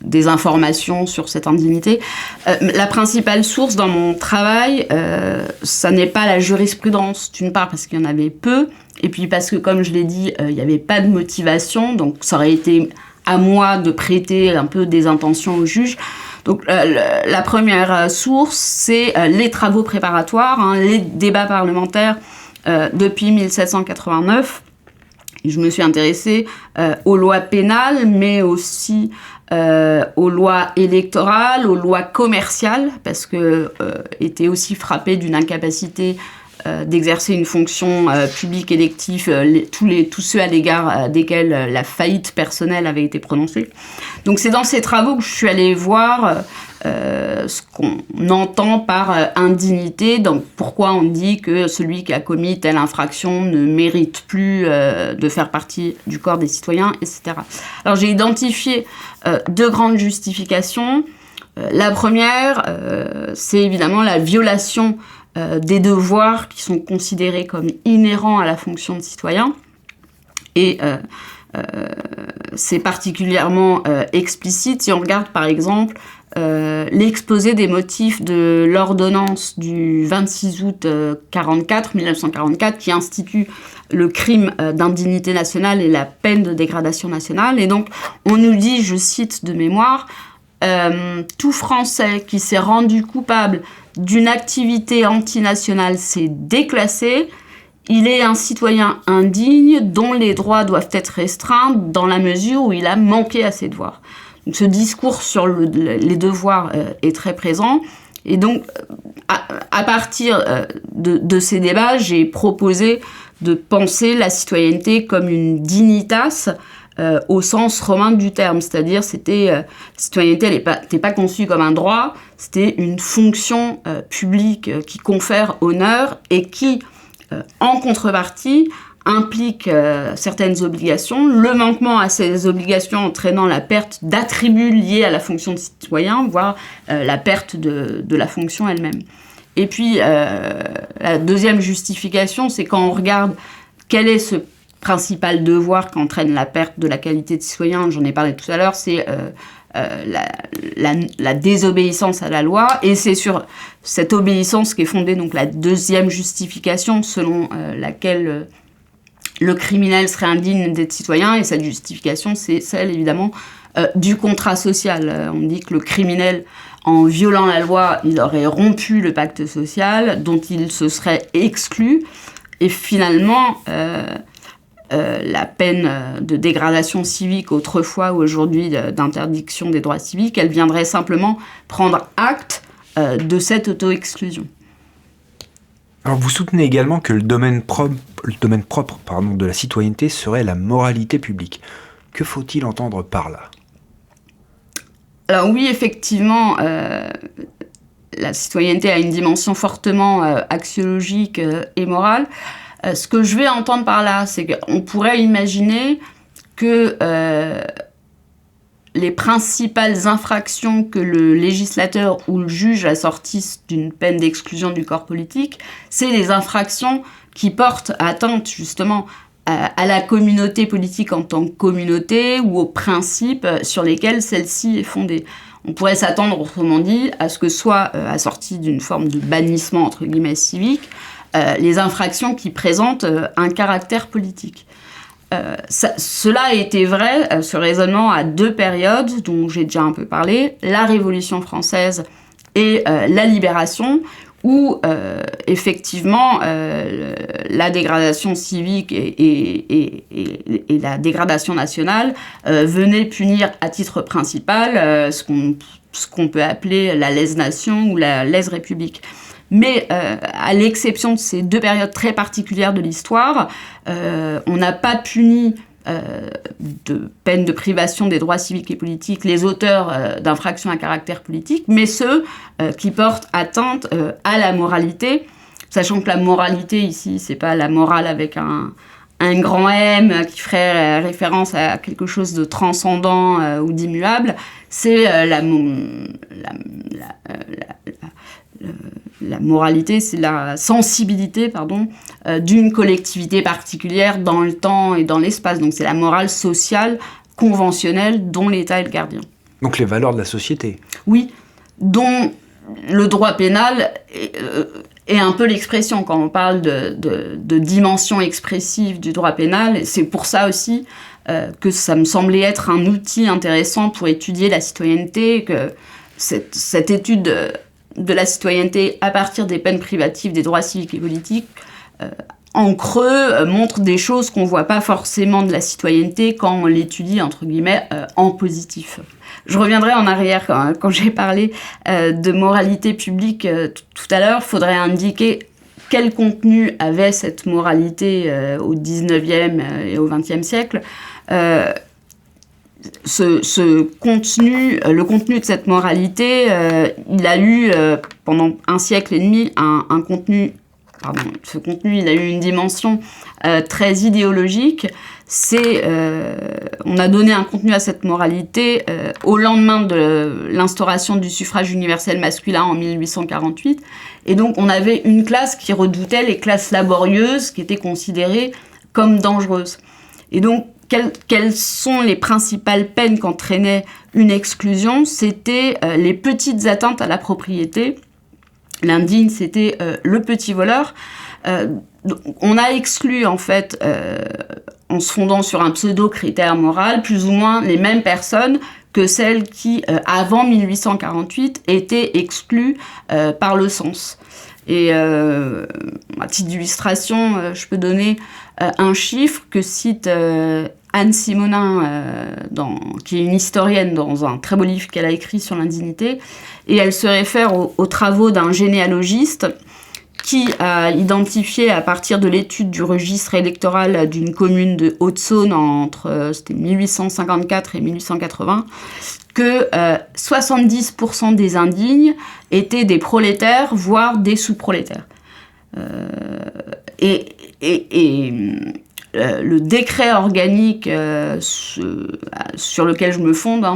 des informations sur cette indignité. La principale source dans mon travail, ça n'est pas la jurisprudence, d'une part parce qu'il y en avait peu, et puis parce que, comme je l'ai dit, il n'y avait pas de motivation, donc ça aurait été à moi de prêter un peu des intentions au juge. Donc la première source, c'est les travaux préparatoires, les débats parlementaires depuis 1789. Je me suis intéressée aux lois pénales, mais aussi aux lois électorales, aux lois commerciales, parce que était aussi frappée d'une incapacité d'exercer une fonction publique élective, tous ceux à l'égard desquels la faillite personnelle avait été prononcée. Donc c'est dans ces travaux que je suis allée voir ce qu'on entend par indignité, donc pourquoi on dit que celui qui a commis telle infraction ne mérite plus de faire partie du corps des citoyens, etc. Alors j'ai identifié 2 grandes justifications. La première, c'est évidemment la violation des devoirs qui sont considérés comme inhérents à la fonction de citoyen. Et c'est particulièrement explicite si on regarde par exemple l'exposé des motifs de l'ordonnance du 26 août 1944 qui institue le crime d'indignité nationale et la peine de dégradation nationale. Et donc on nous dit, je cite de mémoire, tout Français qui s'est rendu coupable d'une activité antinationale s'est déclassé, il est un citoyen indigne dont les droits doivent être restreints dans la mesure où il a manqué à ses devoirs. Donc, ce discours sur les devoirs est très présent. Et donc, à partir de ces débats, j'ai proposé de penser la citoyenneté comme une dignitas au sens romain du terme, c'est-à-dire la citoyenneté n'était pas conçue comme un droit, c'était une fonction publique qui confère honneur et qui, en contrepartie, implique certaines obligations, le manquement à ces obligations entraînant la perte d'attributs liés à la fonction de citoyen, voire la perte de la fonction elle-même. Et puis, la deuxième justification, c'est quand on regarde quel est ce principal devoir qu'entraîne la perte de la qualité de citoyen, j'en ai parlé tout à l'heure, c'est la désobéissance à la loi, et c'est sur cette obéissance qu'est fondée donc la deuxième justification selon laquelle le criminel serait indigne d'être citoyen, et cette justification c'est celle évidemment du contrat social. On dit que le criminel, en violant la loi, il aurait rompu le pacte social dont il se serait exclu, et finalement la peine de dégradation civique autrefois ou aujourd'hui d'interdiction des droits civiques, elle viendrait simplement prendre acte de cette auto-exclusion. Alors vous soutenez également que le domaine propre de la citoyenneté serait la moralité publique. Que faut-il entendre par là ? Alors oui, effectivement, la citoyenneté a une dimension fortement axiologique et morale. Ce que je vais entendre par là, c'est qu'on pourrait imaginer que les principales infractions que le législateur ou le juge assortissent d'une peine d'exclusion du corps politique, c'est les infractions qui portent atteinte justement à la communauté politique en tant que communauté ou aux principes sur lesquels celle-ci est fondée. On pourrait s'attendre, autrement dit, à ce que soit assorti d'une forme de bannissement, entre guillemets, civique, les infractions qui présentent un caractère politique. Cela a été vrai, ce raisonnement, à 2 périodes dont j'ai déjà un peu parlé, la Révolution française et la Libération, où effectivement la dégradation civique et la dégradation nationale venaient punir à titre principal ce qu'on peut appeler la lèse-nation ou la lèse-république. Mais à l'exception de ces 2 périodes très particulières de l'histoire, on n'a pas puni de peine de privation des droits civiques et politiques les auteurs d'infractions à caractère politique, mais ceux qui portent atteinte à la moralité, sachant que la moralité ici, c'est pas la morale avec un grand M qui ferait référence à quelque chose de transcendant ou d'immuable, c'est la moralité, c'est la sensibilité, d'une collectivité particulière dans le temps et dans l'espace. Donc c'est la morale sociale, conventionnelle, dont l'État est le gardien. Donc les valeurs de la société. Oui, dont le droit pénal est un peu l'expression. Quand on parle de dimension expressive du droit pénal, c'est pour ça aussi que ça me semblait être un outil intéressant pour étudier la citoyenneté, que cette étude de la citoyenneté à partir des peines privatives des droits civiques et politiques, en creux, montre des choses qu'on ne voit pas forcément de la citoyenneté quand on l'étudie, entre guillemets, en positif. Je reviendrai en arrière quand j'ai parlé de moralité publique tout à l'heure. Il faudrait indiquer quel contenu avait cette moralité au 19e et au 20e siècle. Ce contenu, le contenu de cette moralité, il a eu pendant un siècle et demi un contenu. Ce contenu, il a eu une dimension très idéologique. On a donné un contenu à cette moralité au lendemain de l'instauration du suffrage universel masculin en 1848. Et donc, on avait une classe qui redoutait les classes laborieuses, qui étaient considérées comme dangereuses. Et donc, quelles sont les principales peines qu'entraînait une exclusion? C'était les petites atteintes à la propriété. L'indigne, c'était le petit voleur. On a exclu, en fait, en se fondant sur un pseudo-critère moral, plus ou moins les mêmes personnes que celles qui, avant 1848, étaient exclues par le sens. Et à titre d'illustration, je peux donner un chiffre que cite Anne Simonin, qui est une historienne dans un très beau livre qu'elle a écrit sur l'indignité, et elle se réfère aux travaux d'un généalogiste qui a identifié à partir de l'étude du registre électoral d'une commune de Haute-Saône entre c'était 1854 et 1880, que 70% des indignes étaient des prolétaires, voire des sous-prolétaires. Le décret organique sur lequel je me fonde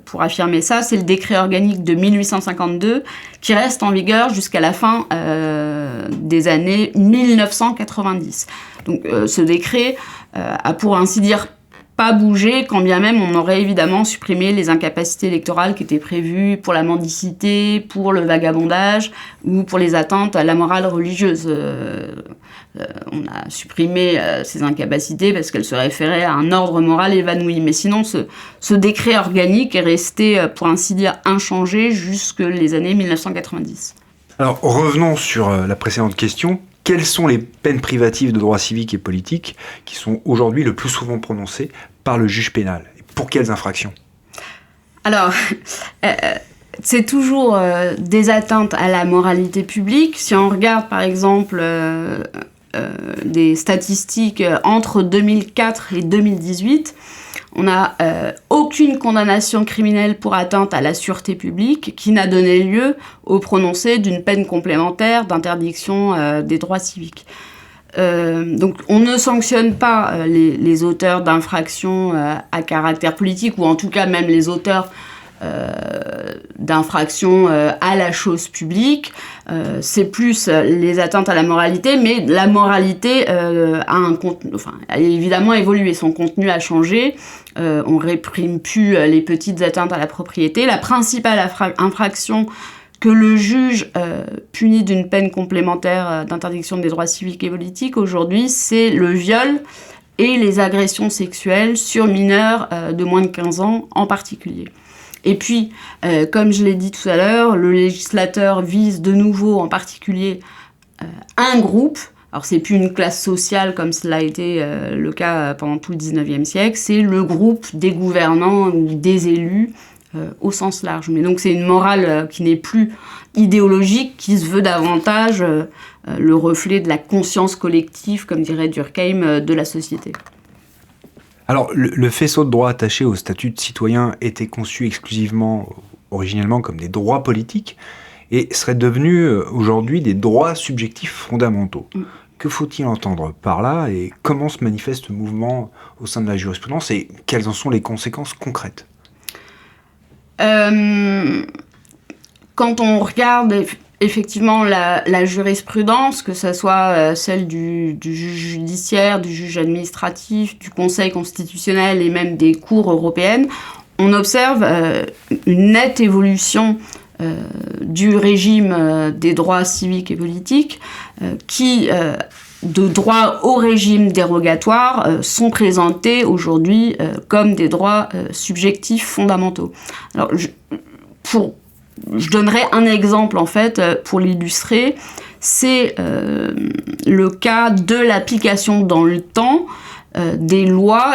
pour affirmer ça, c'est le décret organique de 1852 qui reste en vigueur jusqu'à la fin des années 1990. Donc ce décret a pour ainsi dire pas bougé, quand bien même on aurait évidemment supprimé les incapacités électorales qui étaient prévues pour la mendicité, pour le vagabondage ou pour les atteintes à la morale religieuse. On a supprimé ces incapacités parce qu'elles se référaient à un ordre moral évanoui. Mais sinon, ce décret organique est resté, pour ainsi dire, inchangé jusque les années 1990. Alors, revenons sur la précédente question. Quelles sont les peines privatives de droits civiques et politiques qui sont aujourd'hui le plus souvent prononcées par le juge pénal? Et pour quelles infractions? Alors, c'est toujours des atteintes à la moralité publique. Si on regarde, par exemple, des statistiques entre 2004 et 2018, on n'a aucune condamnation criminelle pour atteinte à la sûreté publique qui n'a donné lieu au prononcé d'une peine complémentaire d'interdiction des droits civiques. Donc on ne sanctionne pas les auteurs d'infractions à caractère politique, ou en tout cas même les auteurs d'infractions à la chose publique. C'est plus les atteintes à la moralité, mais la moralité a évidemment évolué, son contenu a changé. On réprime plus les petites atteintes à la propriété. La principale infraction que le juge punit d'une peine complémentaire d'interdiction des droits civiques et politiques aujourd'hui, c'est le viol et les agressions sexuelles sur mineurs de moins de 15 ans en particulier. Et puis, comme je l'ai dit tout à l'heure, le législateur vise de nouveau en particulier un groupe. Alors, c'est plus une classe sociale comme cela a été le cas pendant tout le 19e siècle, c'est le groupe des gouvernants ou des élus au sens large. Mais donc, c'est une morale qui n'est plus idéologique, qui se veut davantage le reflet de la conscience collective, comme dirait Durkheim, de la société. Alors, le faisceau de droits attachés au statut de citoyen était conçu exclusivement, originellement, comme des droits politiques, et seraient devenus aujourd'hui des droits subjectifs fondamentaux. Que faut-il entendre par là, et comment se manifeste ce mouvement au sein de la jurisprudence, et quelles en sont les conséquences concrètes ? Quand on regarde effectivement la jurisprudence, que ce soit celle du juge judiciaire, du juge administratif, du Conseil constitutionnel et même des cours européennes, on observe une nette évolution du régime des droits civiques et politiques qui, de droit au régime dérogatoire, sont présentés aujourd'hui comme des droits subjectifs fondamentaux. Alors, je donnerai un exemple, en fait, pour l'illustrer. C'est le cas de l'application dans le temps des lois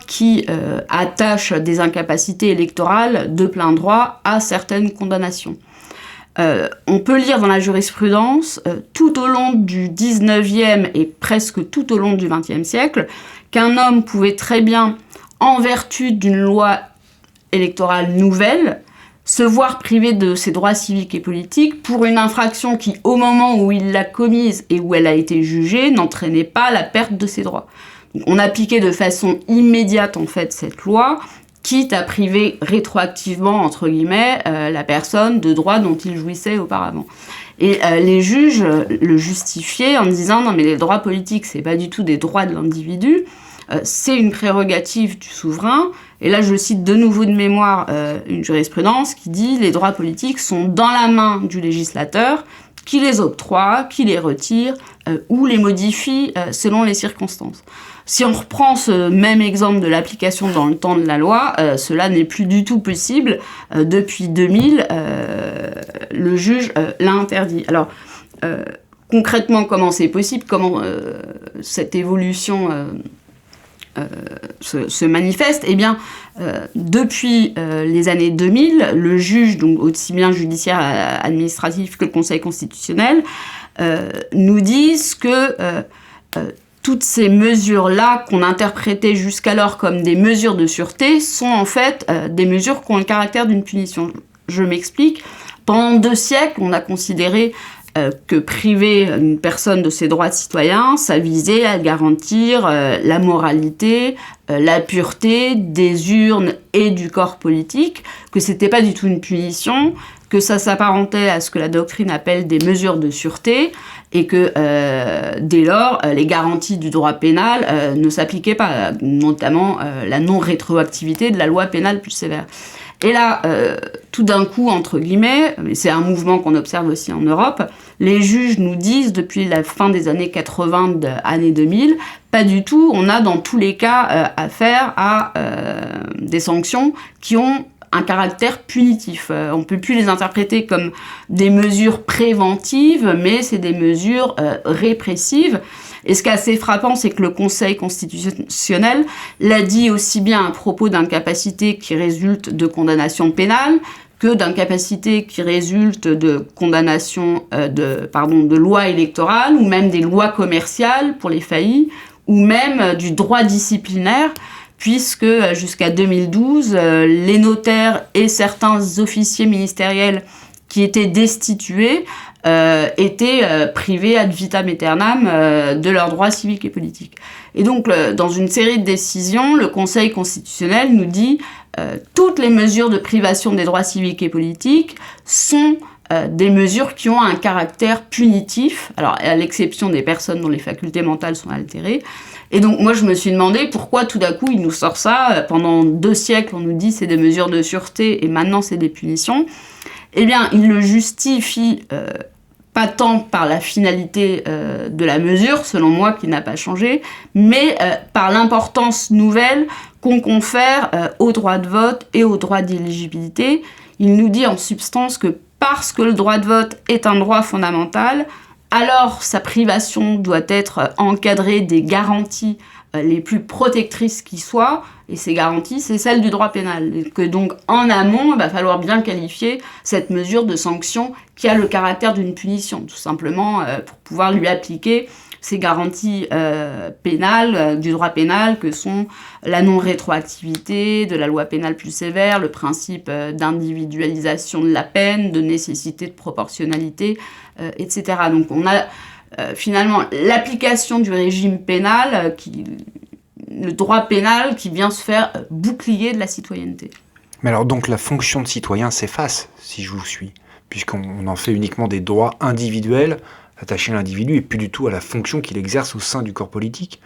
qui attachent des incapacités électorales de plein droit à certaines condamnations. On peut lire dans la jurisprudence, tout au long du 19e et presque tout au long du 20e siècle, qu'un homme pouvait très bien, en vertu d'une loi électorale nouvelle, se voir privé de ses droits civiques et politiques pour une infraction qui, au moment où il l'a commise et où elle a été jugée, n'entraînait pas la perte de ses droits. Donc, on appliquait de façon immédiate, en fait, cette loi, quitte à priver rétroactivement, entre guillemets, la personne de droits dont il jouissait auparavant. Et les juges le justifiaient en disant « Non, mais les droits politiques, c'est pas du tout des droits de l'individu, c'est une prérogative du souverain. » Et là, je cite de nouveau de mémoire une jurisprudence qui dit « Les droits politiques sont dans la main du législateur, qui les octroie, qui les retire ou les modifie selon les circonstances. » Si on reprend ce même exemple de l'application dans le temps de la loi, cela n'est plus du tout possible. Depuis 2000, le juge l'a interdit. Alors, concrètement, comment c'est possible ? Comment cette évolution se manifeste ? Eh bien, depuis les années 2000, le juge, donc aussi bien judiciaire administratif que le Conseil constitutionnel, nous disent que toutes ces mesures-là qu'on interprétait jusqu'alors comme des mesures de sûreté sont en fait des mesures qui ont le caractère d'une punition. Je m'explique. Pendant 2 siècles, on a considéré que priver une personne de ses droits de citoyen, ça visait à garantir la moralité, la pureté des urnes et du corps politique, que c'était pas du tout une punition, que ça s'apparentait à ce que la doctrine appelle des mesures de sûreté, et que dès lors, les garanties du droit pénal ne s'appliquaient pas, notamment la non-rétroactivité de la loi pénale plus sévère. Et là, tout d'un coup, entre guillemets, et c'est un mouvement qu'on observe aussi en Europe, les juges nous disent, depuis la fin des années 80, années 2000, pas du tout, on a dans tous les cas affaire à des sanctions qui ont un caractère punitif. On ne peut plus les interpréter comme des mesures préventives, mais c'est des mesures répressives. Et ce qui est assez frappant, c'est que le Conseil constitutionnel l'a dit aussi bien à propos d'incapacités qui résultent de condamnations pénales que d'incapacités qui résultent de condamnations de lois électorales ou même des lois commerciales pour les faillis ou même du droit disciplinaire, puisque jusqu'à 2012, les notaires et certains officiers ministériels qui étaient destitués étaient privés ad vitam aeternam de leurs droits civiques et politiques. Et donc, dans une série de décisions, le Conseil constitutionnel nous dit toutes les mesures de privation des droits civiques et politiques sont des mesures qui ont un caractère punitif, alors à l'exception des personnes dont les facultés mentales sont altérées. Et donc moi je me suis demandé pourquoi tout d'un coup il nous sort ça. Pendant 2 siècles on nous dit c'est des mesures de sûreté et maintenant c'est des punitions. Eh bien il le justifie pas tant par la finalité de la mesure, selon moi, qui n'a pas changé, mais par l'importance nouvelle qu'on confère au droit de vote et au droit d'éligibilité. Il nous dit en substance que parce que le droit de vote est un droit fondamental, alors sa privation doit être encadrée des garanties les plus protectrices qui soient, et ces garanties, c'est celle du droit pénal. Et que donc, en amont, il va falloir bien qualifier cette mesure de sanction qui a le caractère d'une punition, tout simplement pour pouvoir lui appliquer ces garanties pénales, du droit pénal, que sont la non-rétroactivité de la loi pénale plus sévère, le principe d'individualisation de la peine, de nécessité de proportionnalité, etc. Donc on a finalement l'application du régime pénal, le droit pénal qui vient se faire bouclier de la citoyenneté. Mais alors donc la fonction de citoyen s'efface, si je vous suis, puisqu'on en fait uniquement des droits individuels attachés à l'individu et plus du tout à la fonction qu'il exerce au sein du corps politique.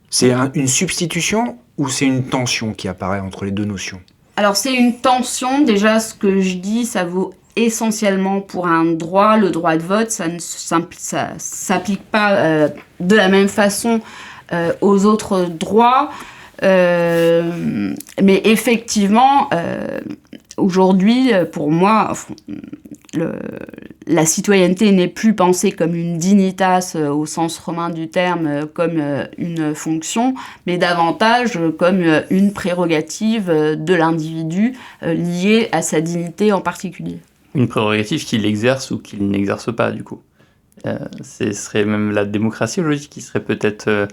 C'est une substitution ou c'est une tension qui apparaît entre les deux notions ? Alors c'est une tension, déjà ce que je dis, ça vaut essentiellement pour un droit, le droit de vote, ça ne s'applique pas de la même façon aux autres droits, mais effectivement, aujourd'hui, pour moi, la citoyenneté n'est plus pensée comme une dignitas au sens romain du terme, comme une fonction, mais davantage comme une prérogative de l'individu liée à sa dignité en particulier. Une prérogative qu'il exerce ou qu'il n'exerce pas, du coup. Ce serait même la démocratie aujourd'hui qui serait peut-être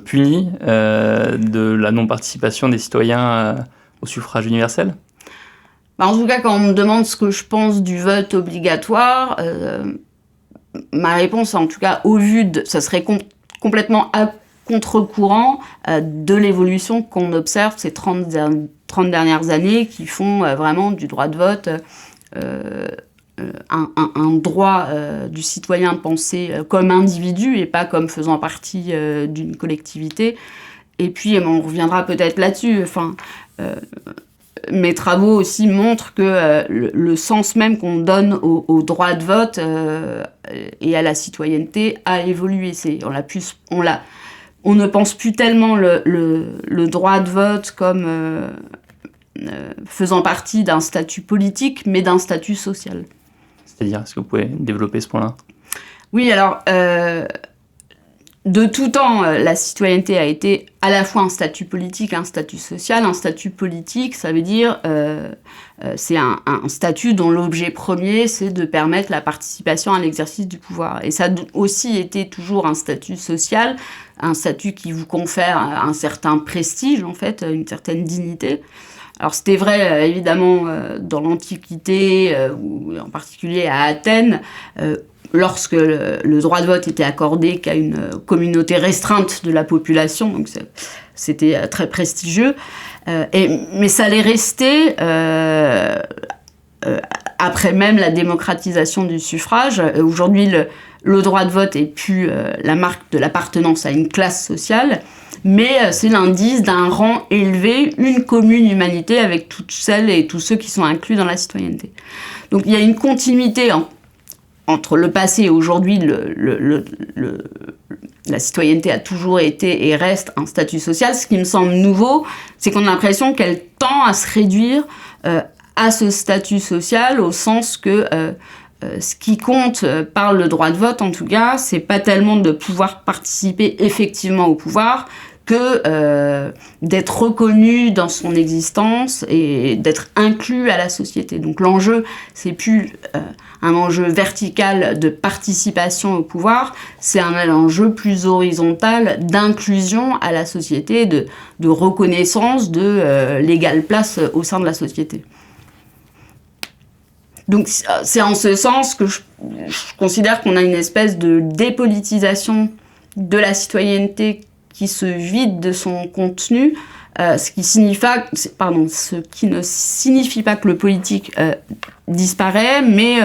punie de la non-participation des citoyens au suffrage universel ? En tout cas, quand on me demande ce que je pense du vote obligatoire, ma réponse, en tout cas, au vu de... ça serait complètement à contre-courant de l'évolution qu'on observe ces 30 dernières années qui font vraiment du droit de vote un droit du citoyen pensé comme individu et pas comme faisant partie d'une collectivité. Et puis, on reviendra peut-être là-dessus. Mes travaux aussi montrent que le sens même qu'on donne au droit de vote et à la citoyenneté a évolué. On ne pense plus tellement le droit de vote comme faisant partie d'un statut politique, mais d'un statut social. C'est-à-dire, est-ce que vous pouvez développer ce point-là ? Oui, alors, de tout temps, la citoyenneté a été à la fois un statut politique, un statut social. Un statut politique, ça veut dire, c'est un statut dont l'objet premier, c'est de permettre la participation à l'exercice du pouvoir. Et ça a aussi été toujours un statut social, un statut qui vous confère un certain prestige, en fait, une certaine dignité. Alors c'était vrai évidemment dans l'Antiquité, ou en particulier à Athènes, lorsque le droit de vote était accordé qu'à une communauté restreinte de la population, donc c'était très prestigieux. Mais ça allait rester, après même la démocratisation du suffrage. Aujourd'hui, le droit de vote est plus la marque de l'appartenance à une classe sociale, mais c'est l'indice d'un rang élevé, une commune humanité avec toutes celles et tous ceux qui sont inclus dans la citoyenneté. Donc il y a une continuité entre le passé et aujourd'hui. La citoyenneté a toujours été et reste un statut social. Ce qui me semble nouveau, c'est qu'on a l'impression qu'elle tend à se réduire à ce statut social, au sens que ce qui compte par le droit de vote, en tout cas, c'est pas tellement de pouvoir participer effectivement au pouvoir que d'être reconnu dans son existence et d'être inclus à la société. Donc l'enjeu, c'est plus un enjeu vertical de participation au pouvoir, c'est un enjeu plus horizontal d'inclusion à la société, de reconnaissance de l'égale place au sein de la société. Donc c'est en ce sens que je considère qu'on a une espèce de dépolitisation de la citoyenneté qui se vide de son contenu, ce qui ne signifie pas que le politique disparaît, mais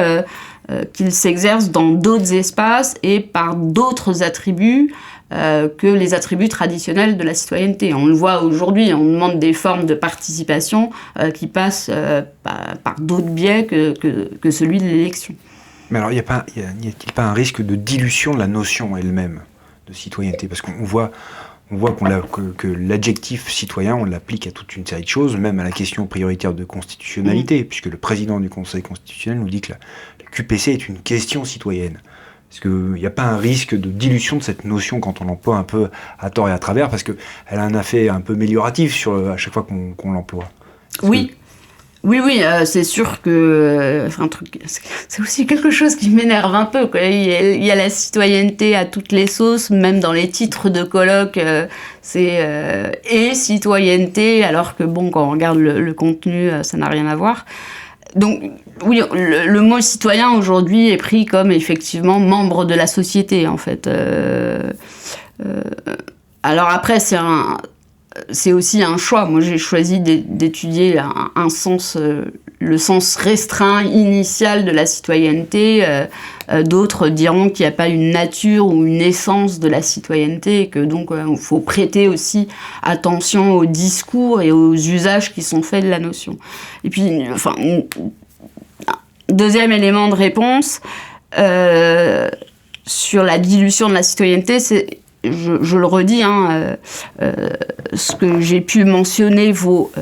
qu'il s'exerce dans d'autres espaces et par d'autres attributs que les attributs traditionnels de la citoyenneté. On le voit aujourd'hui, on demande des formes de participation qui passent par d'autres biais que celui de l'élection. Mais alors, n'y a-t-il pas un risque de dilution de la notion elle-même de citoyenneté? Parce qu'on voit que l'adjectif citoyen, on l'applique à toute une série de choses, même à la question prioritaire de constitutionnalité, puisque le président du Conseil constitutionnel nous dit que la QPC est une question citoyenne. Est-ce qu'il n'y a pas un risque de dilution de cette notion quand on l'emploie un peu à tort et à travers, parce qu'elle a un effet un peu amélioratif à chaque fois qu'on l'emploie? Oui. Oui, c'est sûr que c'est aussi quelque chose qui m'énerve un peu, quoi. Il y a la citoyenneté à toutes les sauces, même dans les titres de colloques, et citoyenneté, alors que bon, quand on regarde le contenu, ça n'a rien à voir. Donc oui, le mot citoyen aujourd'hui est pris comme effectivement membre de la société, en fait. Alors après, c'est aussi un choix. Moi, j'ai choisi d'étudier le sens restreint initial de la citoyenneté. D'autres diront qu'il n'y a pas une nature ou une essence de la citoyenneté, et que donc il faut prêter aussi attention aux discours et aux usages qui sont faits de la notion. Et puis, deuxième élément de réponse sur la dilution de la citoyenneté, c'est je le redis, ce que j'ai pu mentionner vaut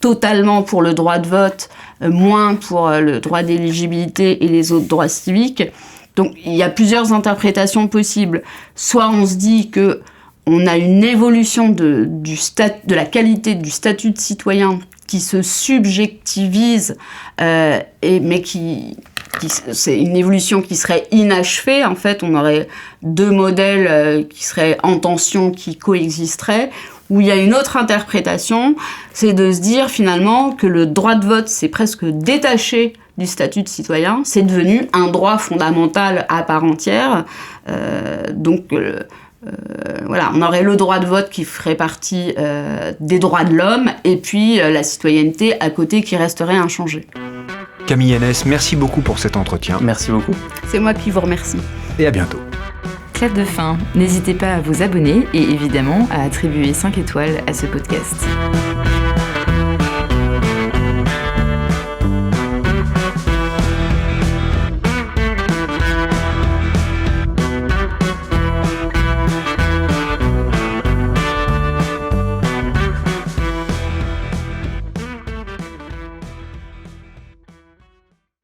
totalement pour le droit de vote, moins pour le droit d'éligibilité et les autres droits civiques. Donc il y a plusieurs interprétations possibles. Soit on se dit que on a une évolution de la qualité du statut de citoyen qui se subjectivise, mais c'est une évolution qui serait inachevée. En fait, on aurait deux modèles qui seraient en tension, qui coexisteraient. Où il y a une autre interprétation, c'est de se dire finalement que le droit de vote s'est presque détaché du statut de citoyen, c'est devenu un droit fondamental à part entière. Voilà, on aurait le droit de vote qui ferait partie des droits de l'homme, et puis la citoyenneté à côté qui resterait inchangée. Camille Hennès, merci beaucoup pour cet entretien. Merci beaucoup. C'est moi qui vous remercie. Et à bientôt. Clap de fin, n'hésitez pas à vous abonner et évidemment à attribuer 5 étoiles à ce podcast.